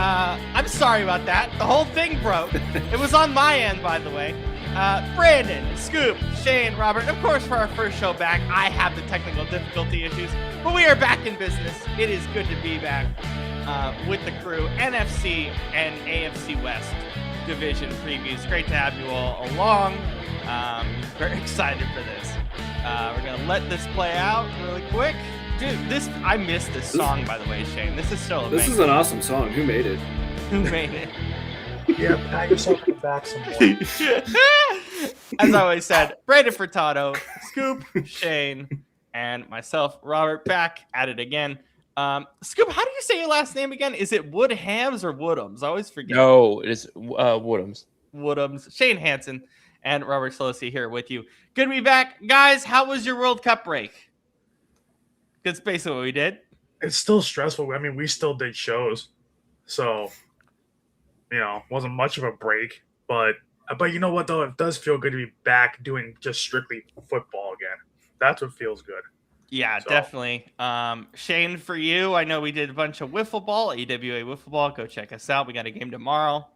I'm sorry about that. The whole thing broke. It was on my end, by the way. Brandon, Scoop, Shane, Robert, of course, for our first show back, I have the technical difficulty issues, but we are back in business. It is good to be back with the crew. NFC and AFC West division previews. Great to have you all along. Very excited for this. We're going to let this play out really quick. Dude, I missed this song, by the way, Shane. This is so amazing. This is an awesome song. Who made it? Who made it? Yeah, pat yourself on the back some more. As I always said, Brandon Furtado, Scoop, Shane, and myself, Robert, back at it again. Scoop, how do you say your last name again? Is it Woodhams or Woodhams? I always forget. No, it is Woodhams. Woodhams. Shane Hansen and Robert Solisi here with you. Good to be back. Guys, how was your World Cup break? That's basically what we did. It's still stressful. I mean, we still did shows. So, wasn't much of a break. But you know what, though? It does feel good to be back doing just strictly football again. That's what feels good. Yeah, definitely. Shane, for you, I know we did a bunch of wiffle ball, AWA wiffle ball. Go check us out. We got a game tomorrow.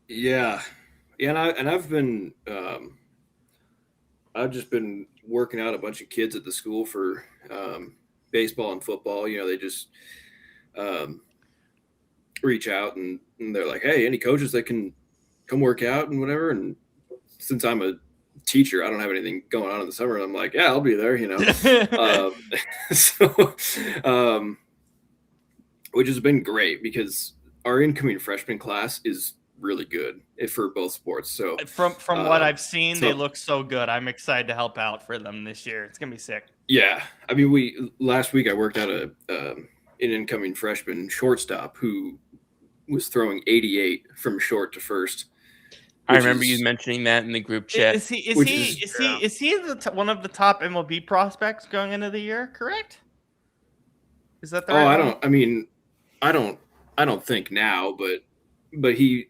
Yeah, and I've been, I've just been working out a bunch of kids at the school for baseball and football. They just reach out and they're like, hey, any coaches that can come work out and whatever. And since I'm a teacher, I don't have anything going on in the summer. I'm like, yeah, I'll be there, which has been great because our incoming freshman class is really good for both sports. So from what I've seen, they look so good. I'm excited to help out for them this year. It's gonna be sick. Yeah, I mean, last week I worked out an incoming freshman shortstop who was throwing 88 from short to first. I remember you mentioning that in the group chat. Is he one of the top MLB prospects going into the year? Correct? Is that the right I don't think now, but he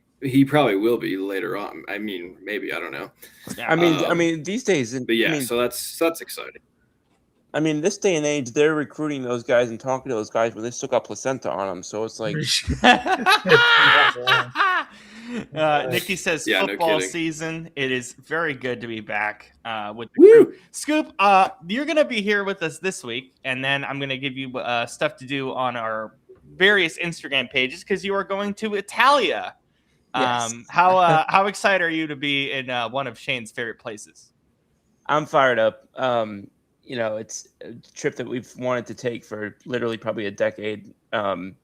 probably will be later on. I mean, maybe, I don't know. Yeah. I mean, these days. But yeah, so that's exciting. I mean, this day and age, they're recruiting those guys and talking to those guys when they still got placenta on them. So it's like. Nikki says football season. It is very good to be back with the crew. Scoop, you're going to be here with us this week, and then I'm going to give you stuff to do on our various Instagram pages because you are going to Italia. Yes. How excited are you to be in one of Shane's favorite places? I'm fired up. It's a trip that we've wanted to take for literally probably a decade. To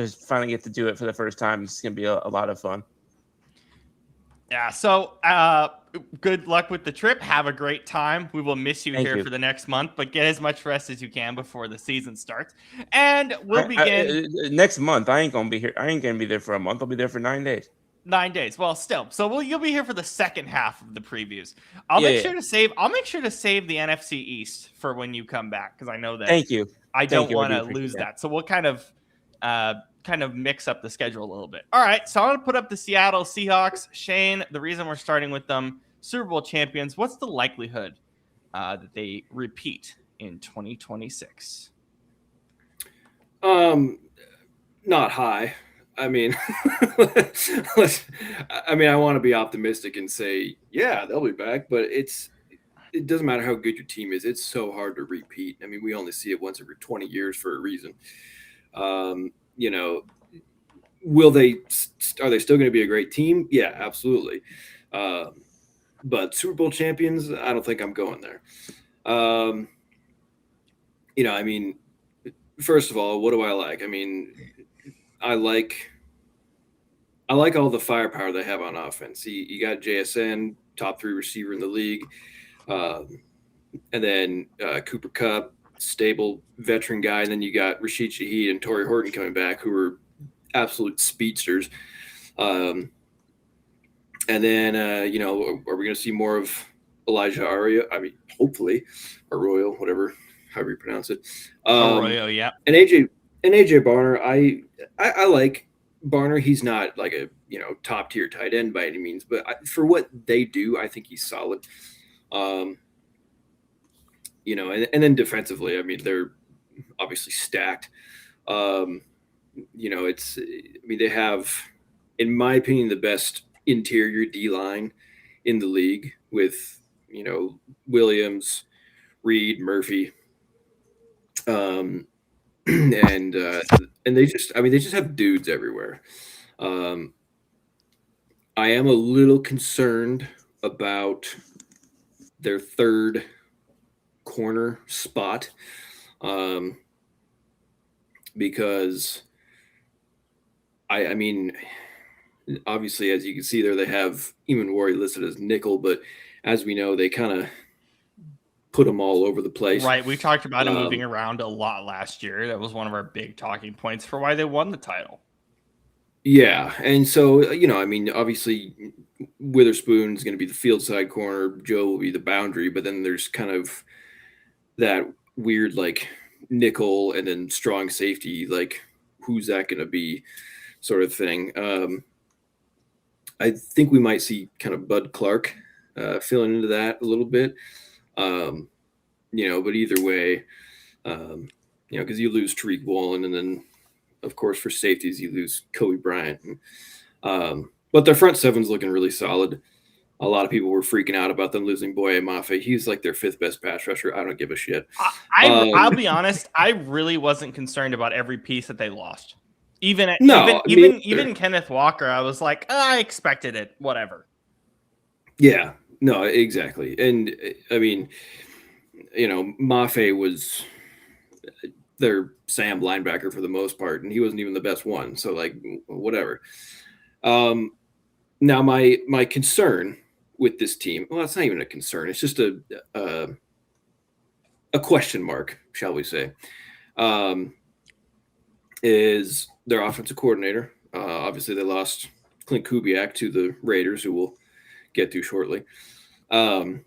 finally get to do it for the first time, it's going to be a lot of fun. Yeah, so good luck with the trip. Have a great time. We will miss you for the next month, but get as much rest as you can before the season starts. And we'll begin next month. I ain't gonna be here. I ain't gonna be there for a month. I'll be there for 9 days. 9 days. Well, still. So you'll be here for the second half of the previews. I'll make sure to save the NFC East for when you come back because I know that. Thank you. I don't want to lose that. So we'll kind of mix up the schedule a little bit. All right, so I'm going to put up the Seattle Seahawks. Shane, the reason we're starting with them, Super Bowl champions, what's the likelihood that they repeat in 2026? Not high. I mean, I want to be optimistic and say, yeah, they'll be back, but it doesn't matter how good your team is. It's so hard to repeat. I mean, we only see it once every 20 years for a reason. Are they still going to be a great team? Yeah, absolutely. But Super Bowl champions, I don't think I'm going there. First of all, what do I like? I mean, I like all the firepower they have on offense. You got JSN, top 3 receiver in the league. And then Cooper Kupp, stable veteran guy. And then you got Rashid Shaheed and Torrey Horton coming back, who are absolute speedsters. And then, are we going to see more of Elijah Arroyo? I mean, hopefully, Arroyo, however you pronounce it. Arroyo, yeah. And AJ Barner, I like Barner. He's not like a top tier tight end by any means, but for what they do, I think he's solid. And then defensively, I mean, they're obviously stacked. they have, in my opinion, the best interior D line in the league with, Williams, Reed, Murphy, um, and they just have dudes everywhere. I am a little concerned about their third corner spot, because I mean, obviously, as you can see there, they have Eamon Ward listed as nickel, but as we know, they kind of put them all over the place. Right. We talked about him moving around a lot last year. That was one of our big talking points for why they won the title. Yeah. And so, obviously Witherspoon's going to be the field side corner. Joe will be the boundary, but then there's kind of that weird, like, nickel and then strong safety, like, who's that going to be sort of thing. I think we might see kind of Bud Clark filling into that a little bit. But either way, because you lose Tariq Woolen, and then, of course, for safeties, you lose Kobe Bryant. But their front seven's looking really solid. A lot of people were freaking out about them losing Boye Mafe. He's like their fifth best pass rusher. I don't give a shit. I'll be honest. I really wasn't concerned about every piece that they lost. Even Kenneth Walker, I was like, I expected it. Whatever. Yeah. No, exactly. And I mean, Mafe was their Sam linebacker for the most part, and he wasn't even the best one. So, like, whatever. Now my concern with this team, well, it's not even a concern. It's just a question mark, shall we say, is their offensive coordinator. Obviously, they lost Clint Kubiak to the Raiders, who we'll get to shortly. And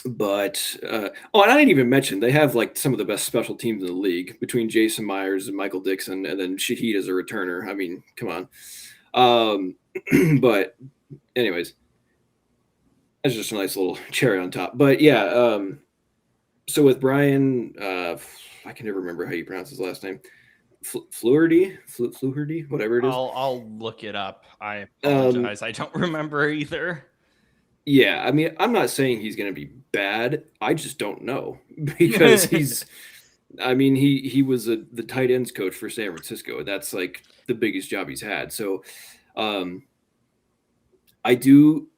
I didn't even mention they have like some of the best special teams in the league between Jason Myers and Michael Dixon, and then Shaheed as a returner. I mean, come on. But anyways, that's just a nice little cherry on top. But yeah, so with Brian, I can never remember how you pronounce his last name. Fluharty, whatever it is. I'll look it up. I apologize. I don't remember either. Yeah, I mean, I'm not saying he's going to be bad. I just don't know because he was the tight ends coach for San Francisco. That's like the biggest job he's had. So I do,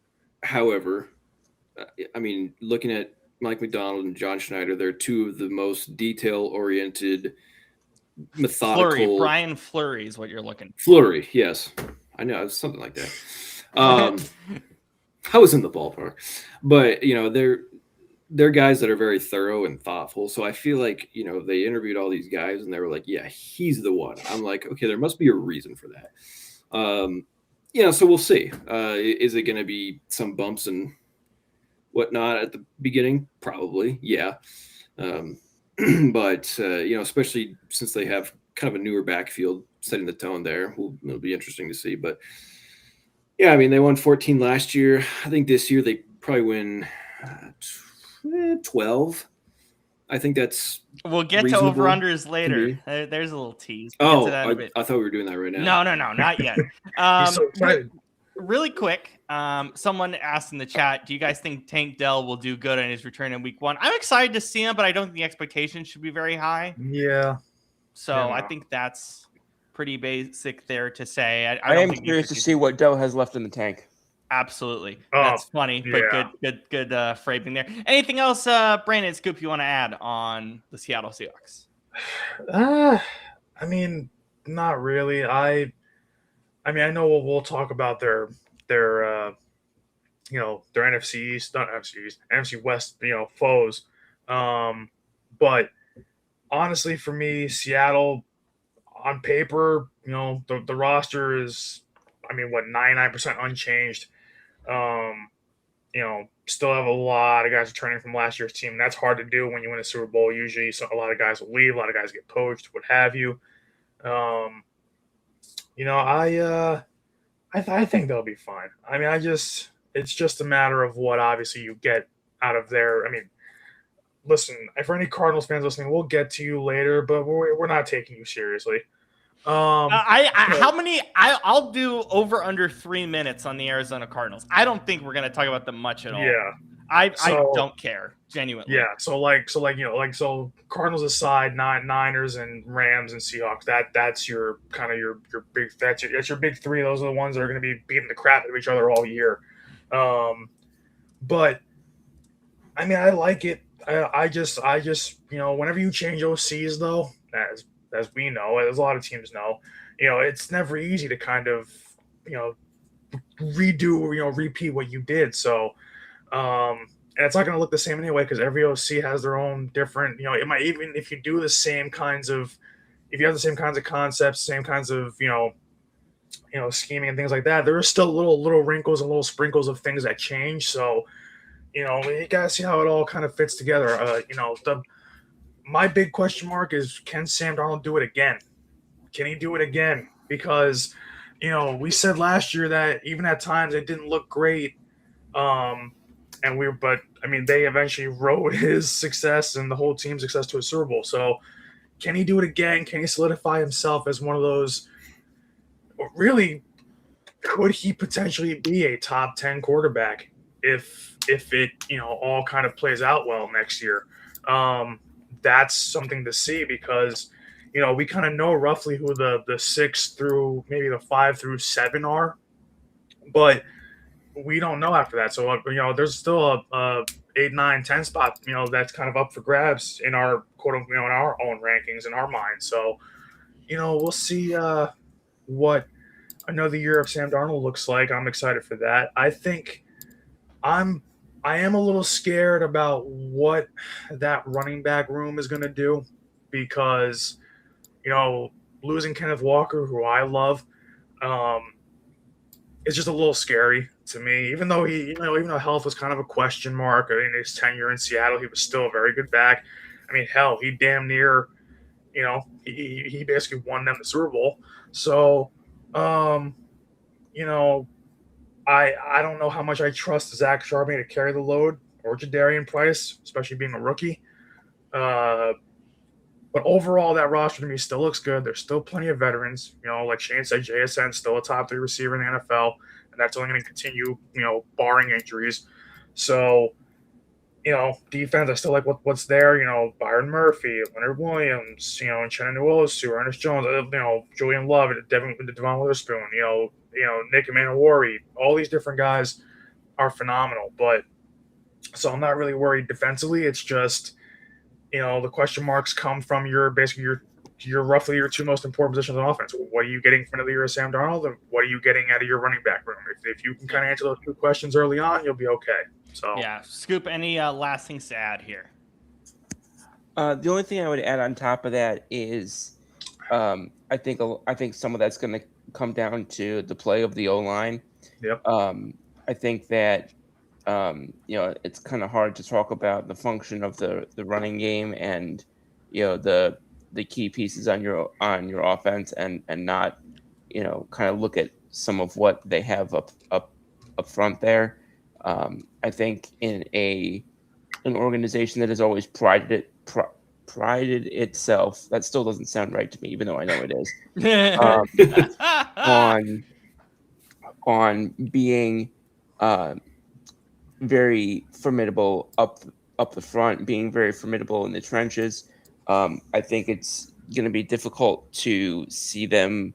however, looking at Mike McDonald and John Schneider, they're two of the most detail-oriented, methodical. Brian Fleury is what you're looking for. Fleury, yes. I know, it was something like that. I was in the ballpark. But, they're guys that are very thorough and thoughtful. So I feel like, they interviewed all these guys and they were like, yeah, he's the one. I'm like, okay, there must be a reason for that. So we'll see. Is it going to be some bumps and whatnot at the beginning? Probably, yeah. But especially since they have kind of a newer backfield setting the tone there, it'll be interesting to see. But yeah, I mean, they won 14 last year. I think this year they probably win 12. I think that's. We'll get to over-unders later. There's a little tease. I thought we were doing that right now. No, not yet. Really quick, someone asked in the chat, do you guys think Tank Dell will do good on his return in week 1? I'm excited to see him, but I don't think the expectations should be very high. Yeah. So yeah. I think that's pretty basic there to say. I am curious to see what Dell has left in the tank. Absolutely. That's funny, but good framing there. Anything else, Brandon, Scoop, you want to add on the Seattle Seahawks? Not really. I know we'll talk about their NFC West, foes. But honestly, for me, Seattle on paper, the roster is, 99% unchanged. Still have a lot of guys returning from last year's team. That's hard to do when you win a Super Bowl. Usually, a lot of guys will leave, a lot of guys get poached, what have you. I think they'll be fine. It's just a matter of what obviously you get out of their. Listen, for any Cardinals fans listening, we'll get to you later, but we're not taking you seriously. How many? I'll do over under 3 minutes on the Arizona Cardinals. I don't think we're going to talk about them much at all. Yeah. I So- don't care, genuinely. Yeah, so Cardinals aside, Niners and Rams and Seahawks. That's your kind of your big that's your big three. Those are the ones that are going to be beating the crap out of each other all year. But I mean, I like it. I just whenever you change OCs though, as we know, as a lot of teams know, it's never easy to kind of redo repeat what you did. So. And it's not going to look the same anyway because every OC has their own different. It might even if you do the same kinds of, if you have the same kinds of concepts, same kinds of scheming and things like that. There are still little wrinkles and little sprinkles of things that change. So you gotta see how it all kind of fits together. My big question mark is, can Sam Darnold do it again? Can he do it again? Because we said last year that even at times it didn't look great. But they eventually rode his success and the whole team's success to a Super Bowl. So can he do it again? Can he solidify himself as one of those? Really, could he potentially be a top 10 quarterback if it all kind of plays out well next year? That's something to see because we kind of know roughly who the 6 through maybe the 5 through 7 are, but we don't know after that. So, there's still a 8, 9, 10 spot, that's kind of up for grabs in our quote unquote, in our own rankings in our mind. So, we'll see what another year of Sam Darnold looks like. I'm excited for that. I think I am a little scared about what that running back room is going to do because, losing Kenneth Walker, who I love, it's just a little scary to me. Even though even though health was kind of a question mark in his tenure in Seattle, he was still a very good back. Hell, he damn near, he basically won them the Super Bowl. So, I don't know how much I trust Zach Charbonnet to carry the load or Jadarian Price, especially being a rookie. But overall, that roster to me still looks good. There's still plenty of veterans. Like Shane said, JSN still a top 3 receiver in the NFL, and that's only going to continue, barring injuries. So, defense, I still like what's there. Byron Murphy, Leonard Williams, and Chenna Nwosu, Ernest Jones, Julian Love, Devon Witherspoon, Nick Emmanuel, all these different guys are phenomenal. But so I'm not really worried defensively. It's just, the question marks come from your roughly your 2 most important positions on offense. What are you getting from another year of Sam Darnold, and what are you getting out of your running back room? If you can kind of answer those 2 questions early on, you'll be okay. So yeah, Scoop. Any last things to add here? The only thing I would add on top of that is, I think some of that's going to come down to the play of the O-line. Yep. I think that it's kind of hard to talk about the function of the running game and the key pieces on your offense and not kind of look at some of what they have up front there. I think in an organization that has always prided itself, that still doesn't sound right to me, even though I know it is, on being very formidable up the front, being very formidable in the trenches. I think it's going to be difficult to see them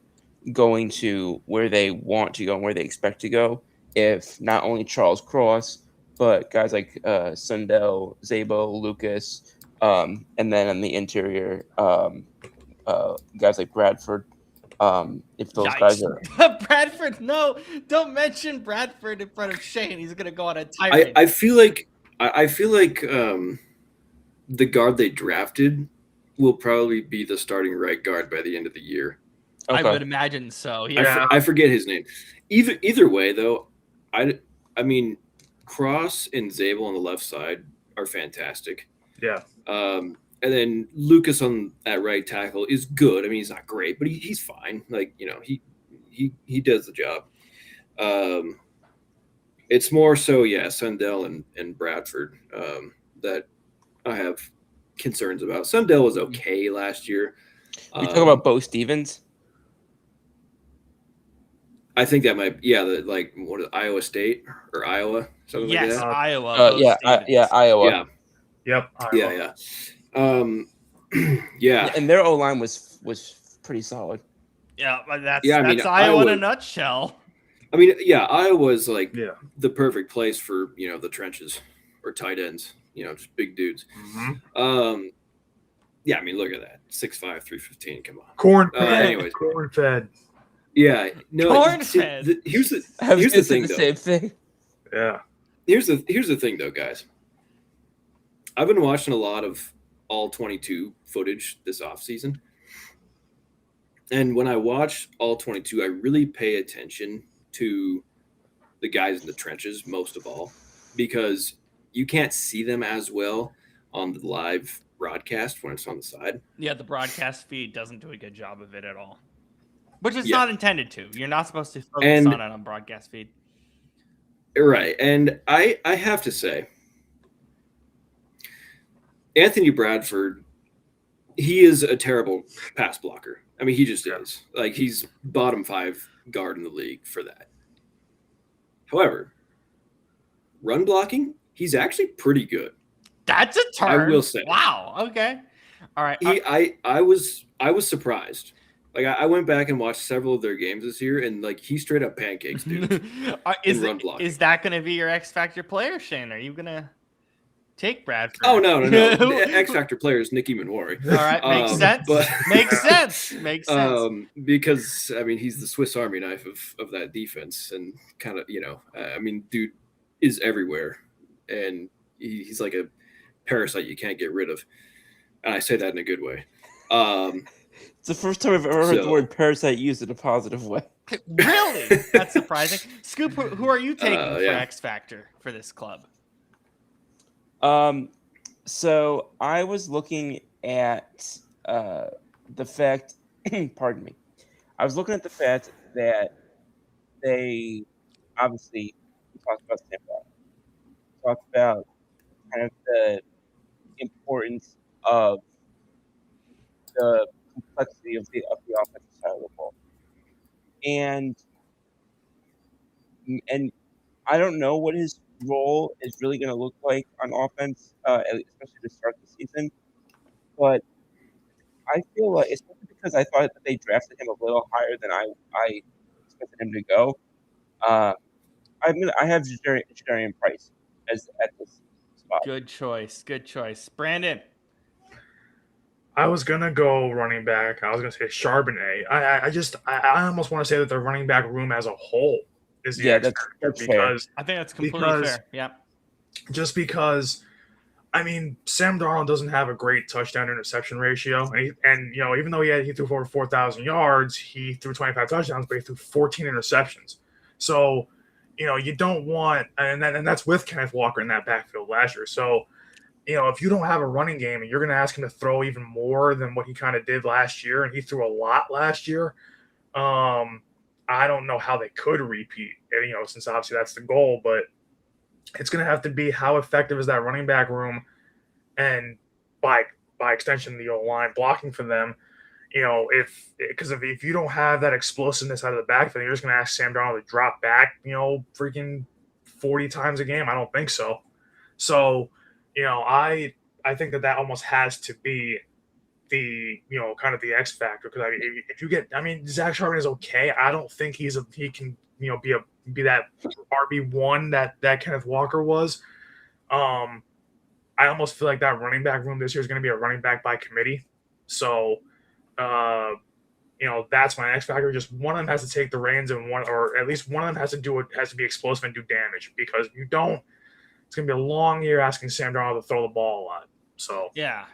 going to where they want to go and where they expect to go if not only Charles Cross, but guys like Sundell, Zabo, Lucas, and then on the interior, guys like Bradford. If those guys are Bradford, no, don't mention Bradford in front of Shane. He's gonna go on a tirade. I feel like the guard they drafted will probably be the starting right guard by the end of the year. Okay. I would imagine so. Yeah. I forget his name. Either way, though, I mean, Cross and Zabel on the left side are fantastic. Yeah. And then Lucas on that right tackle is good. I mean, he's not great, but he's fine. Like, he does the job. It's more so, Sundell and Bradford that I have concerns about. Sundell was okay last year. You talking about Bo Stevens? I think that might, what is Iowa State or Iowa, something Yes, like that. Iowa. Bo Stevens. Iowa. Yeah, Yep. yeah. Yeah. And their O-line was pretty solid. Yeah, but that's Yeah, I mean, that's Iowa in a Iowa- nutshell. I mean, yeah, Iowa's like Yeah. the perfect place for, the trenches or tight ends, just big dudes. Mm-hmm. Yeah, I mean, look at that. 6'5", 315, come on. Anyways. Corn Corn fed. Yeah, no. Corn-fed. Here's the Here's thing, the though. same thing. Yeah. Here's the thing, though, guys. I've been watching a lot of all 22 footage this offseason. And when I watch all 22, I really pay attention to the guys in the trenches most of all, because you can't see them as well on the live broadcast when it's on the side. Yeah, the broadcast feed doesn't do a good job of it at all. Which it's Yeah. not intended to. You're not supposed to focus on it on broadcast feed. Right. And I have to say, Anthony Bradford, he is a terrible pass blocker. I mean, he just is. Like, he's bottom 5 guard in the league for that. However, run blocking, he's actually pretty good. That's a turn. I will say. Wow. Okay. All right. I was surprised. Like, I went back and watched several of their games this year, and like he straight up pancakes dude. Is that going to be your X Factor player, Shane? Are you going to take Bradford? Oh no! The X Factor player is Nicky Minori. All right, makes sense. But Makes sense. Makes sense. Because I mean, he's the Swiss Army knife of that defense, and kind of I mean, dude is everywhere, and he's like a parasite you can't get rid of, and I say that in a good way. It's the first time I've ever heard the word parasite used in a positive way. Really? That's surprising. Scoop, who are you taking for X Factor for this club? So I was looking at the fact, pardon me. I was looking at the fact that they obviously talked about Sam Darnold, talked about kind of the importance of the complexity of the offensive side of the ball, and I don't know what his role is really going to look like on offense, especially to start the season. But I feel like, especially because I thought that they drafted him a little higher than I expected him to go. I have Jadarian Price at this spot. Good choice. Good choice. Brandon. I was gonna go running back. I was gonna say Charbonnet. I almost want to say that the running back room as a whole is the X factor, because I think that's completely fair. Yeah. Just because, I mean, Sam Darnold doesn't have a great touchdown interception ratio, and even though he threw for 4,000 yards, he threw 25 touchdowns, but he threw 14 interceptions. So, you don't want, and that's with Kenneth Walker in that backfield last year. So, if you don't have a running game and you're going to ask him to throw even more than what he kind of did last year, and he threw a lot last year, I don't know how they could repeat, since obviously that's the goal, but it's going to have to be how effective is that running back room, and by extension, the O-line blocking for them. Because if you don't have that explosiveness out of the backfield, you're just going to ask Sam Darnold to drop back, freaking 40 times a game. I don't think so. So, I think that almost has to be the kind of the X factor, because if you get, Zach Charbonnet is okay. I don't think he can be that RB1 that Kenneth Walker was. I almost feel like that running back room this year is going to be a running back by committee. So, that's my X factor. Just one of them has to take the reins, and at least one of them has to be explosive and do damage, because if you don't, it's going to be a long year asking Sam Darnold to throw the ball a lot. So yeah,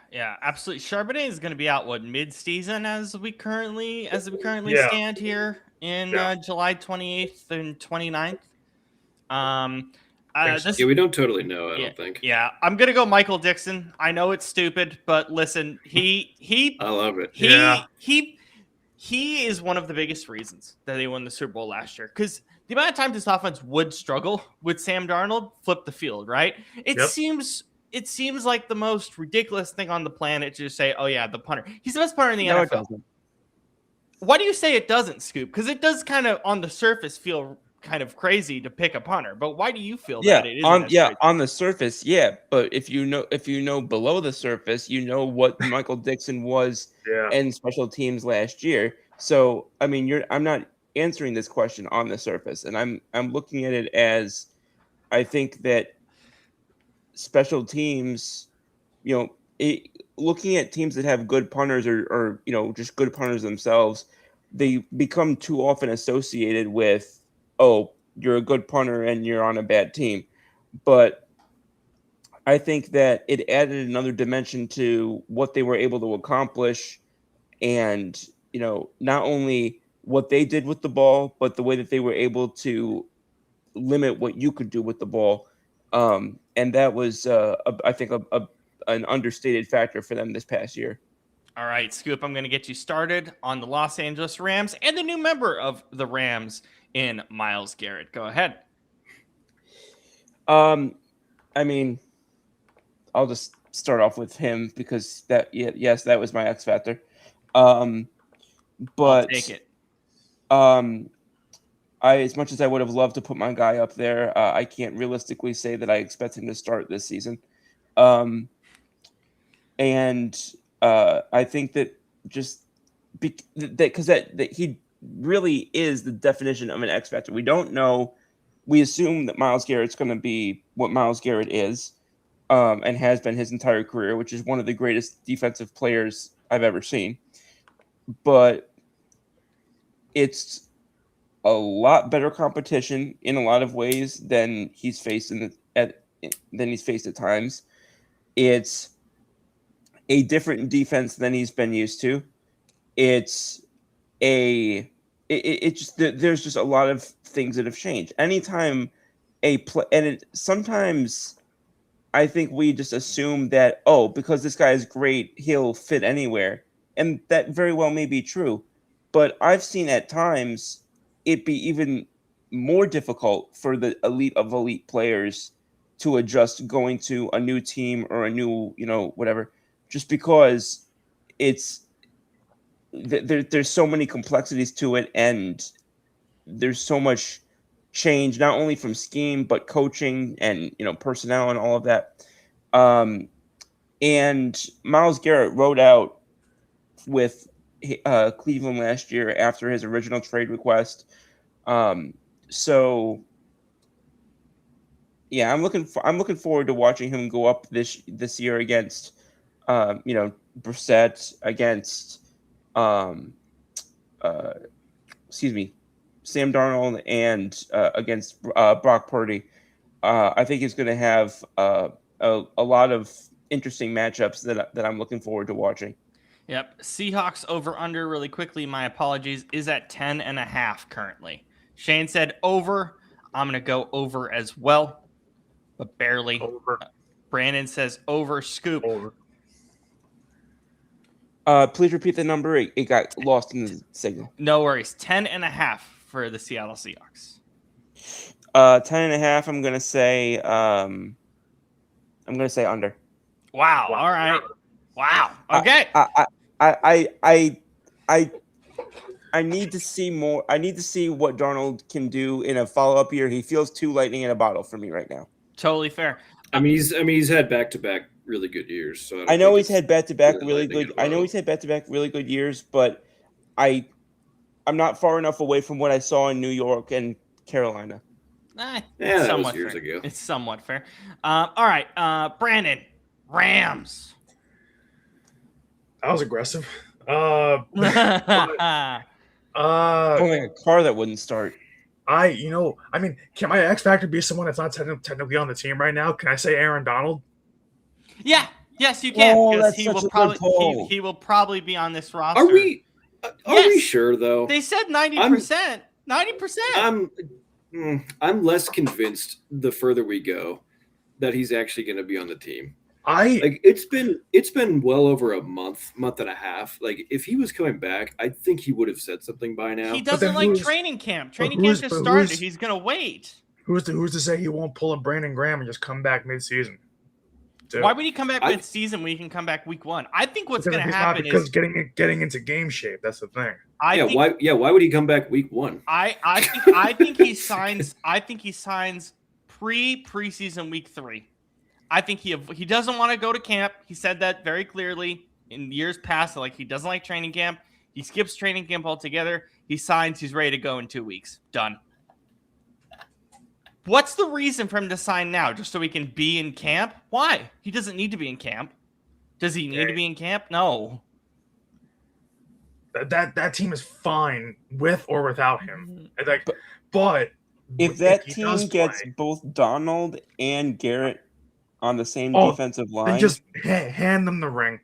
absolutely. Charbonnet is going to be out mid-season as we currently stand here in July 28th and 29th. We don't totally know. I don't think. Yeah, I'm gonna go Michael Dixon. I know it's stupid, but listen, he I love it. He is one of the biggest reasons that they won the Super Bowl last year, because the amount of times this offense would struggle with Sam Darnold flip the field, right? It seems like the most ridiculous thing on the planet to just say, oh yeah, the punter. He's the best punter in the NFL. Why do you say it doesn't, Scoop? Because it does kind of on the surface feel kind of crazy to pick a punter, but why do you feel that it isn't? On the surface, but if you know below the surface, you know what Michael Dixon was in special teams last year. So I mean, I'm not answering this question on the surface, and I'm looking at it as I think that special teams, looking at teams that have good punters or just good punters themselves, they become too often associated with, oh, you're a good punter and you're on a bad team. But I think that it added another dimension to what they were able to accomplish, and not only what they did with the ball, but the way that they were able to limit what you could do with the ball. And that was, I think, an understated factor for them this past year. All right, Scoop, I'm going to get you started on the Los Angeles Rams and the new member of the Rams in Myles Garrett. Go ahead. I mean, I'll just start off with him because that was my X factor. But I'll take it. As much as I would have loved to put my guy up there, I can't realistically say that I expect him to start this season. I think that just because that he really is the definition of an X factor. We don't know. We assume that Myles Garrett's going to be what Myles Garrett is, and has been his entire career, which is one of the greatest defensive players I've ever seen. But it's a lot better competition in a lot of ways than he's faced at times. It's a different defense than he's been used to. There's just a lot of things that have changed. Anytime sometimes I think we just assume that, because this guy is great, he'll fit anywhere. And that very well may be true. But I've seen at times it be even more difficult for the elite of elite players to adjust going to a new team or a new, whatever, just because there's so many complexities to it, and there's so much change, not only from scheme, but coaching and, personnel and all of that. And Myles Garrett rode out with Cleveland last year after his original trade request. So yeah, I'm looking forward to watching him go up this year against Brissett, against Sam Darnold, and against Brock Purdy. I think he's going to have a lot of interesting matchups that I'm looking forward to watching. Yep. Seahawks over under really quickly. My apologies, is at 10.5 currently. Shane said over. I'm going to go over as well, but barely. Over. Brandon says over. Scoop. Over. Please repeat the number. It got lost in the signal. No worries. 10.5 for the Seattle Seahawks. 10.5. I'm going to say under. Wow. All right. Wow. Okay. I need to see more. I need to see what Darnold can do in a follow-up year. He feels too lightning in a bottle for me right now. Totally fair. He's had back-to-back really good years. So I know he's had back-to-back really good. I know he's had back-to-back really good years, but I'm not far enough away from what I saw in New York and Carolina. That was years ago. It's somewhat fair. All right, Brandon, Rams. That was aggressive. Only a car that wouldn't start. Can my X factor be someone that's not technically on the team right now? Can I say Aaron Donald? Yeah. Yes, you can, because he will probably be on this roster. Are we sure though? They said 90%. 90%. I'm less convinced the further we go that he's actually going to be on the team. It's been well over a month and a half. Like, if he was coming back, I think he would have said something by now. He doesn't like training camp. Training camp just started. He's gonna wait. Who's to say he won't pull a Brandon Graham and just come back mid-season? too. Why would he come back mid-season when he can come back week 1? I think what's going to happen because is getting into game shape. That's the thing. Why would he come back week 1? I think he signs. I think he signs preseason week 3. I think he doesn't want to go to camp. He said that very clearly in years past. Like, he doesn't like training camp. He skips training camp altogether. He signs. He's ready to go in 2 weeks. Done. What's the reason for him to sign now? Just so he can be in camp? Why? He doesn't need to be in camp. Does he need to be in camp? No. That team is fine with or without him. But if that team gets both Donald and Garrett on the same defensive line, then just hand them the ring.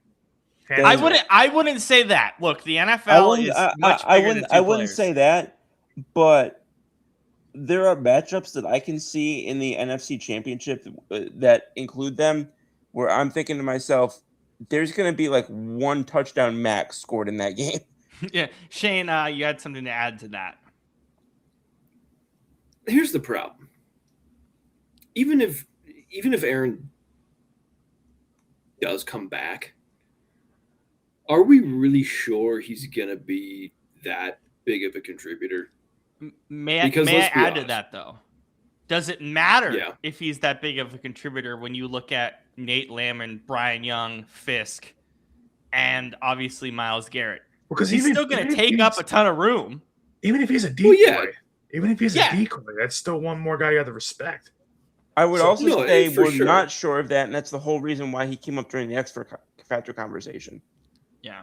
I wouldn't say that. Look, the NFL is much bigger than two I wouldn't players. say that, but there are matchups that I can see in the NFC Championship that include them, where I'm thinking to myself, there's going to be like 1 touchdown max scored in that game. Yeah, Shane, you had something to add to that. Here's the problem. Even if Aaron does come back, are we really sure he's going to be that big of a contributor? May I add to that, though? Does it matter if he's that big of a contributor when you look at Nate Lamb, Brian Young, Fisk, and obviously Myles Garrett? Because he's still going to take up a ton of room. Even if he's a decoy, that's still one more guy you have to respect. I would also say we're not sure of that, and that's the whole reason why he came up during the X Factor conversation. Yeah.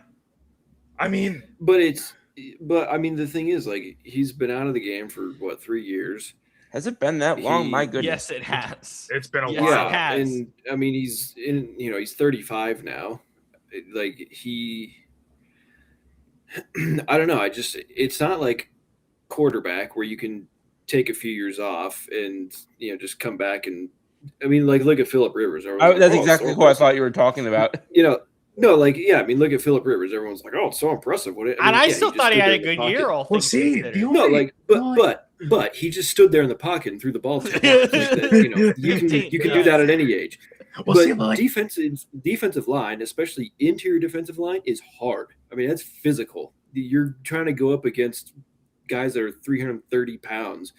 But the thing is, like, he's been out of the game for 3 years. Has it been that long? My goodness. Yes, it has. It's been a while. It has. And he's he's 35 now. Like, I don't know. It's not like quarterback where you can take a few years off and just come back and look at Phillip Rivers. That's exactly who I thought you were talking about. Look at Phillip Rivers. Everyone's like, "Oh, it's so impressive!" I still thought he had a good year. But he just stood there in the pocket and threw the ball to him. You can do that at any age. Defensive line, especially interior defensive line, is hard. That's physical. You're trying to go up against guys that are 330 pounds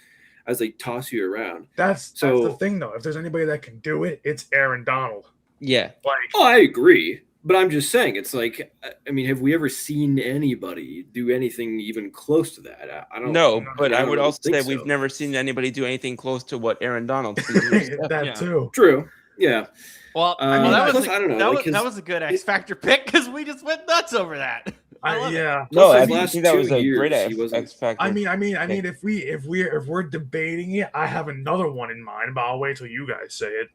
as they toss you around. That's the thing, though. If there's anybody that can do it, it's Aaron Donald. Yeah. I agree. But I'm just saying, it's like, have we ever seen anybody do anything even close to that? I don't know. But I would also say we've never seen anybody do anything close to what Aaron Donald did. That too. True. Yeah. Well, that was a good X Factor pick because we just went nuts over that. I think that was a great X Factor. If we're debating it, I have another one in mind, but I'll wait till you guys say it.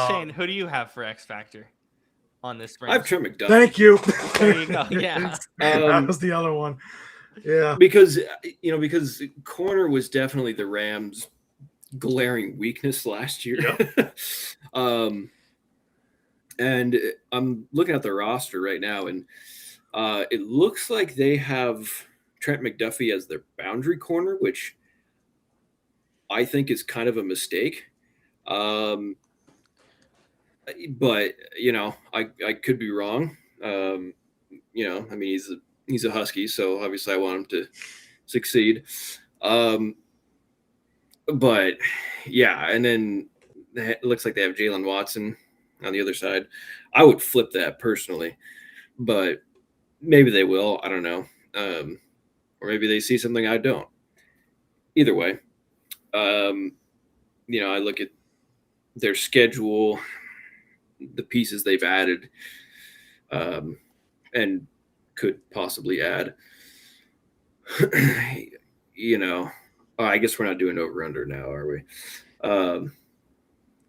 Shane, who do you have for X Factor on this range? I have Trent McDuffie. Thank you. There you go. Yeah. That was the other one. Yeah. Because corner was definitely the Rams' glaring weakness last year. Yep. And I'm looking at the roster right now, and it looks like they have Trent McDuffie as their boundary corner, which I think is kind of a mistake. But I could be wrong. He's a Husky, so obviously I want him to succeed. But yeah, and then it looks like they have Jalen Watson on the other side. I would flip that personally, but maybe they will. I don't know. Or maybe they see something I don't. Either way, I look at their schedule, the pieces they've added, and could possibly add. I guess we're not doing over under now, are we?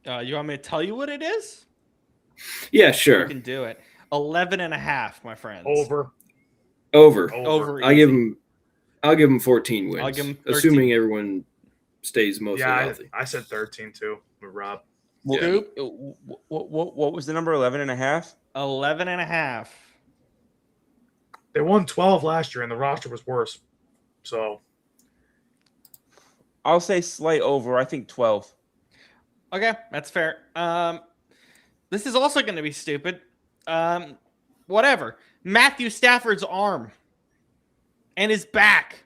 You want me to tell you what it is? Yeah, sure. You can do it. 11.5, my friends. Over. I'll give him 14 wins. I'll give him 13. Assuming everyone stays mostly healthy. I said 13 too with Rob. What was the number? 11.5? 11.5. They won 12 last year, and the roster was worse. So I'll say slight over. I think 12. Okay, that's fair. This is also going to be stupid. Whatever. Matthew Stafford's arm and his back.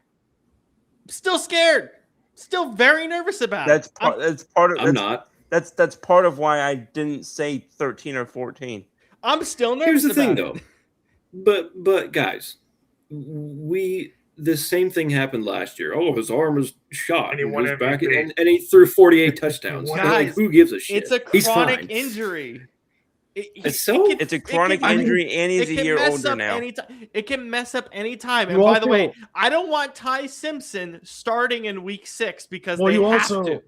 Still scared. Still very nervous about it. That's part of. I'm not. That's part of why I didn't say 13 or 14. I'm still nervous. Here's the thing, about though. But guys, this same thing happened last year. Oh, his arm was shot. And he won was back, MVP. and he threw 48 touchdowns. Guys, Like, who gives a shit? It's a He's chronic fine. injury. It's a chronic injury, and he's a year older now. It can mess up any time. And You by the also- way, I don't want Ty Simpson starting in week 6 because Well, they you have also to.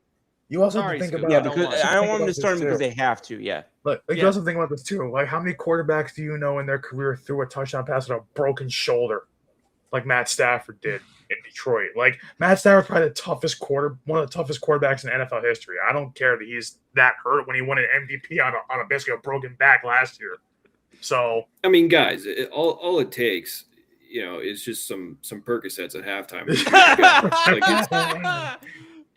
you also Sorry, have to think Scoop. about Yeah, I don't because want- I don't want them to about start him this because too. they have to. Yeah. Look, you also think about this too. Like, how many quarterbacks do you know in their career threw a touchdown pass with a broken shoulder, like Matt Stafford did in Detroit? Like, Matt Stafford's probably one of the toughest quarterbacks in NFL history. I don't care that he's that hurt when he won an MVP on a basically a broken back last year. So I mean, guys, all it takes, is just some Percocets at halftime.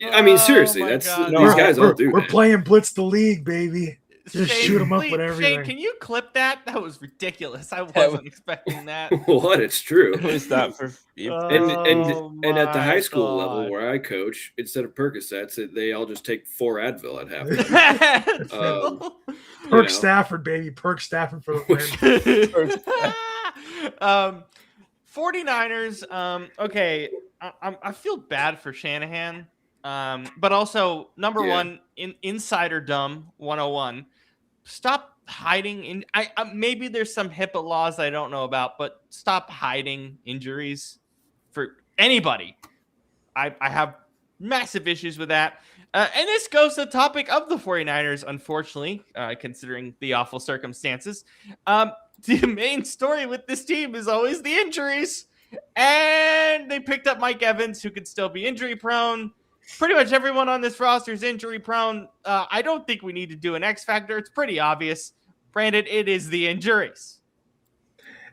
I mean, seriously, Oh my that's God. these guys all do We're that. playing blitz the league, baby. Just Shane, shoot 'em up please- with everything. Shane, can you clip that? That was ridiculous. I wasn't expecting that. What? It's true. It's not for. And at the high school my level God. where I coach, instead of Percocets, they all just take 4 Advil at halftime. Perk know. Stafford, baby. Perk Stafford for the win. 49ers. Okay, I feel bad for Shanahan, but also number Yeah. one in insider dumb 101. Stop hiding in. I maybe there's some HIPAA laws I don't know about, but stop hiding injuries for anybody. I have massive issues with that. And this goes to the topic of the 49ers, unfortunately, considering the awful circumstances. The main story with this team is always the injuries. And they picked up Mike Evans, who could still be injury prone. Pretty much everyone on this roster is injury prone. I don't think we need to do an X factor. It's pretty obvious. Brandon, it is the injuries.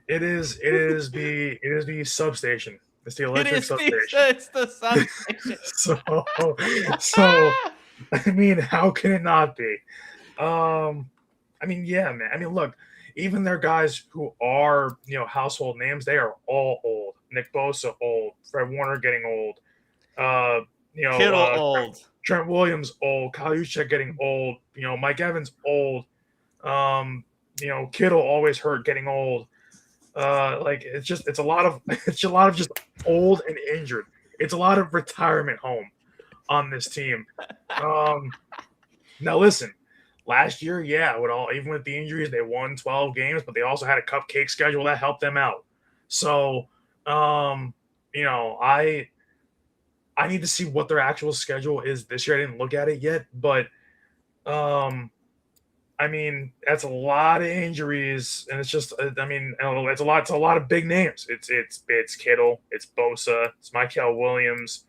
It is the substation. It's the It electric is substation. it's the substation. So I mean, how can it not be? I mean, yeah, man. I mean, look, even their guys who are, household names, they are all old. Nick Bosa old, Fred Warner getting old. Kittle old. Trent Williams old, Kyle Juszczyk getting old, Mike Evans old. Kittle always hurt, getting old. It's a lot of just old and injured. It's a lot of retirement home on this team. Now listen, last year, even with the injuries, they won 12 games, but they also had a cupcake schedule that helped them out. So, I need to see what their actual schedule is this year. I didn't look at it yet, but I mean, that's a lot of injuries, and it's just, it's a lot of big names. It's Kittle, it's Bosa, it's Michael Williams.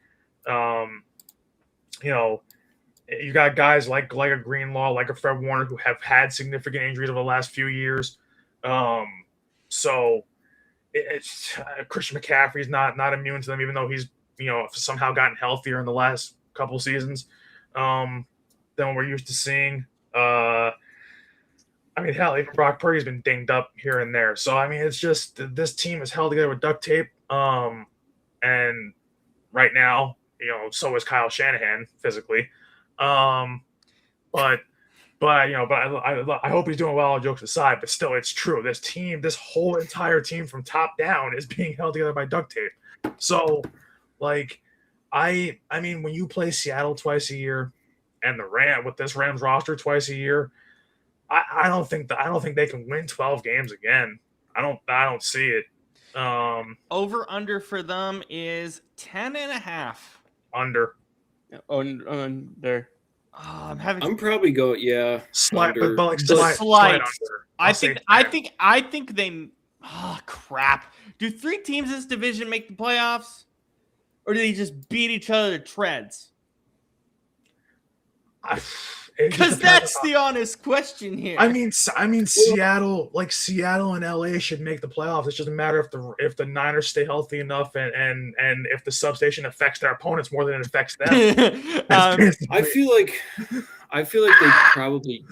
You got guys like a Greenlaw, like a Fred Warner, who have had significant injuries over the last few years. So it's Christian McCaffrey's not immune to them, even though he's somehow gotten healthier in the last couple seasons than we're used to seeing. Hell, even Brock Purdy's been dinged up here and there. So, it's just this team is held together with duct tape. And right now, so is Kyle Shanahan physically. I hope he's doing well, all jokes aside. But still, it's true. This whole entire team from top down is being held together by duct tape. So, when you play Seattle twice a year and with this Rams roster twice a year, I don't think they can win 12 games again. I don't see it. Over under for them is 10.5. Under. Under. Oh, I'm probably going, Slight, under. but Slight. slight under. I think they. Oh crap! Do 3 teams in this division make the playoffs, or do they just beat each other to treads? Because that's the honest question here. Seattle and LA should make the playoffs. It's just a matter if the Niners stay healthy enough and if the substation affects their opponents more than it affects them. I feel like they probably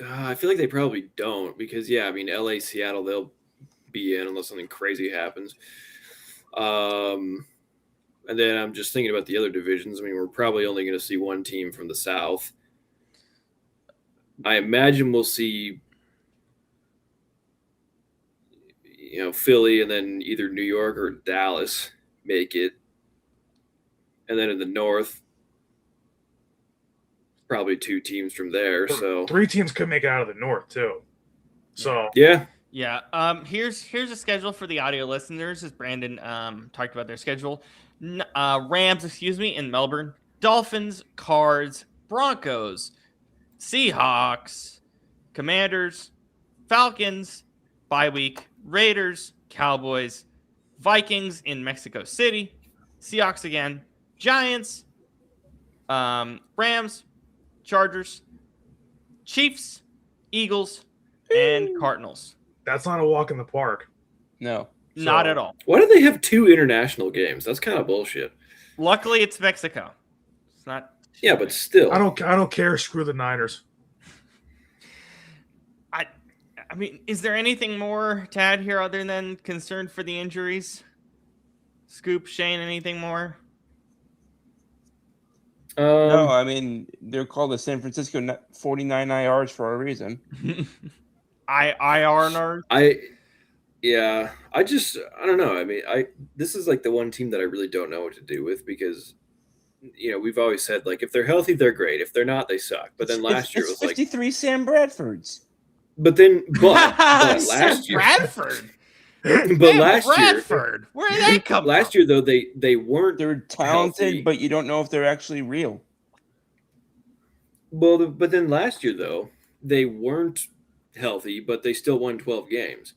I feel like they probably don't because, yeah, I mean, LA, Seattle, they'll be in unless something crazy happens. And then I'm just thinking about the other divisions. I mean, we're probably only going to see one team from the South. I imagine we'll see, Philly and then either New York or Dallas make it. And then in the North, probably 2 teams from there. So 3 teams could make it out of the North too. So yeah. Here's a schedule for the audio listeners as Brandon talked about their schedule. Rams, in Melbourne. Dolphins, Cards, Broncos, Seahawks, Commanders, Falcons, bye week, Raiders, Cowboys, Vikings in Mexico City, Seahawks again, Giants, Rams, Chargers, Chiefs, Eagles, and Cardinals. that's not a walk in the park. No. Not at all. Why do they have 2 international games? That's kind of bullshit. Luckily, it's Mexico. It's not. Yeah, but still. I don't care. Screw the Niners. I mean, is there anything more to add here other than concern for the injuries? Scoop, Shane, anything more? No, I mean, they're called the San Francisco 49 IRs for a reason. IR. I don't know. I mean, this is like the one team that I really don't know what to do with because, we've always said, like, if they're healthy, they're great. If they're not, they suck. But then last year it was 53 Sam Bradfords. But last year, Bradford. but last Bradford. Where did that come last from? year though they weren't. They're talented, healthy. but you don't know if they're actually real. Well, but then last year though they weren't healthy, but they still won 12 games.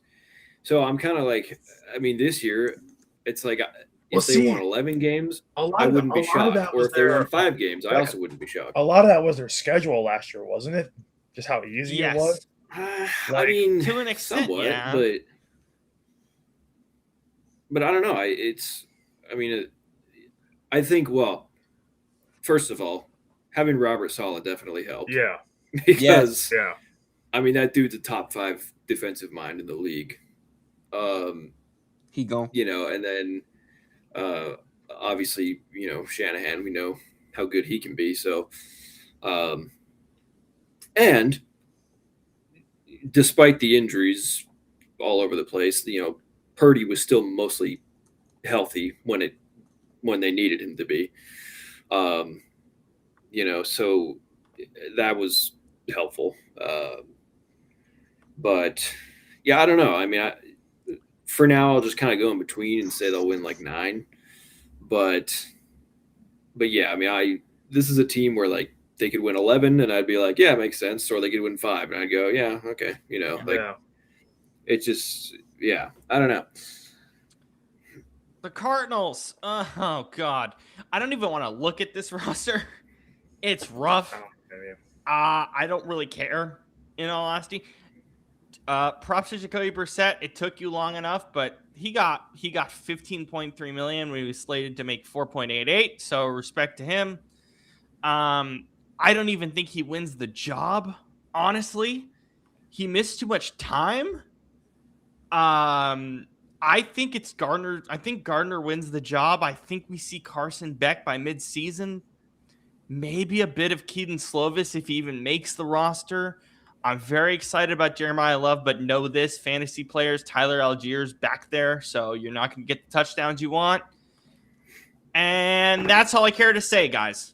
So I'm kind of like, I mean, this year it's like if they won 11 games, I wouldn't be shocked. Or if they won 5 games, I also wouldn't be shocked. A lot of that was their schedule last year, wasn't it? Just how easy it was. I mean, to an extent, somewhat, yeah. but I don't know. I think, well, first of all, having Robert Saleh definitely helped. Yeah. Because, Yeah. I mean, that dude's a top 5 defensive mind in the league. He go. And then obviously, Shanahan, we know how good he can be. So, and despite the injuries all over the place, Purdy was still mostly healthy when they needed him to be. So that was helpful. But yeah, I don't know. I mean, for now, I'll just kind of go in between and say they'll win like 9. But yeah, I mean, this is a team where like they could win 11 and I'd be like, yeah, it makes sense. Or they could win 5 and I'd go, yeah, okay. It's just, yeah, I don't know. The Cardinals. Oh, God. I don't even want to look at this roster. It's rough. I don't really care, in all honesty. Props to Jacoby Brissett. It took you long enough, but he got $15.3 million when he was slated to make 4.88. So respect to him. I don't even think he wins the job. Honestly, he missed too much time. I think it's Gardner. I think Gardner wins the job. I think we see Carson Beck by mid-season. Maybe a bit of Keaton Slovis if he even makes the roster. I'm very excited about Jeremiah Love, but know this, fantasy players, Tyler Allgeier's back there, so you're not going to get the touchdowns you want. And that's all I care to say, guys.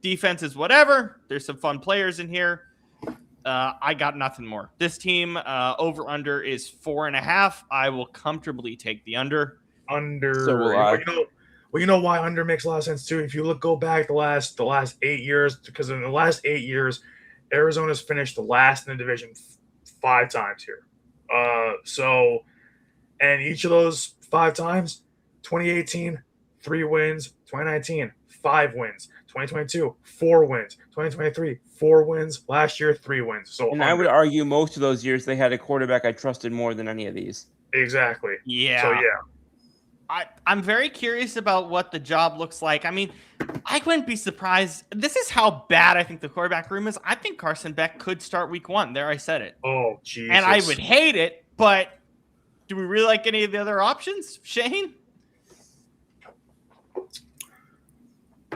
Defense is whatever. There's some fun players in here. I got nothing more. This team, over-under is 4.5. I will comfortably take the under. Under. So will I. Well, you know why under makes a lot of sense too. If you go back the last 8 years, because in the last 8 years, Arizona's finished the last in the division 5 times here. And each of those 5 times, 2018, 3 wins, 2019, 5 wins, 2022, 4 wins, 2023, 4 wins, last year 3 wins. So, and I would argue most of those years they had a quarterback I trusted more than any of these. Exactly. Yeah. So yeah. I'm very curious about what the job looks like. I mean, I wouldn't be surprised. This is how bad I think the quarterback room is. I think Carson Beck could start week 1. There, I said it. Oh, Jesus. And I would hate it, but do we really like any of the other options, Shane?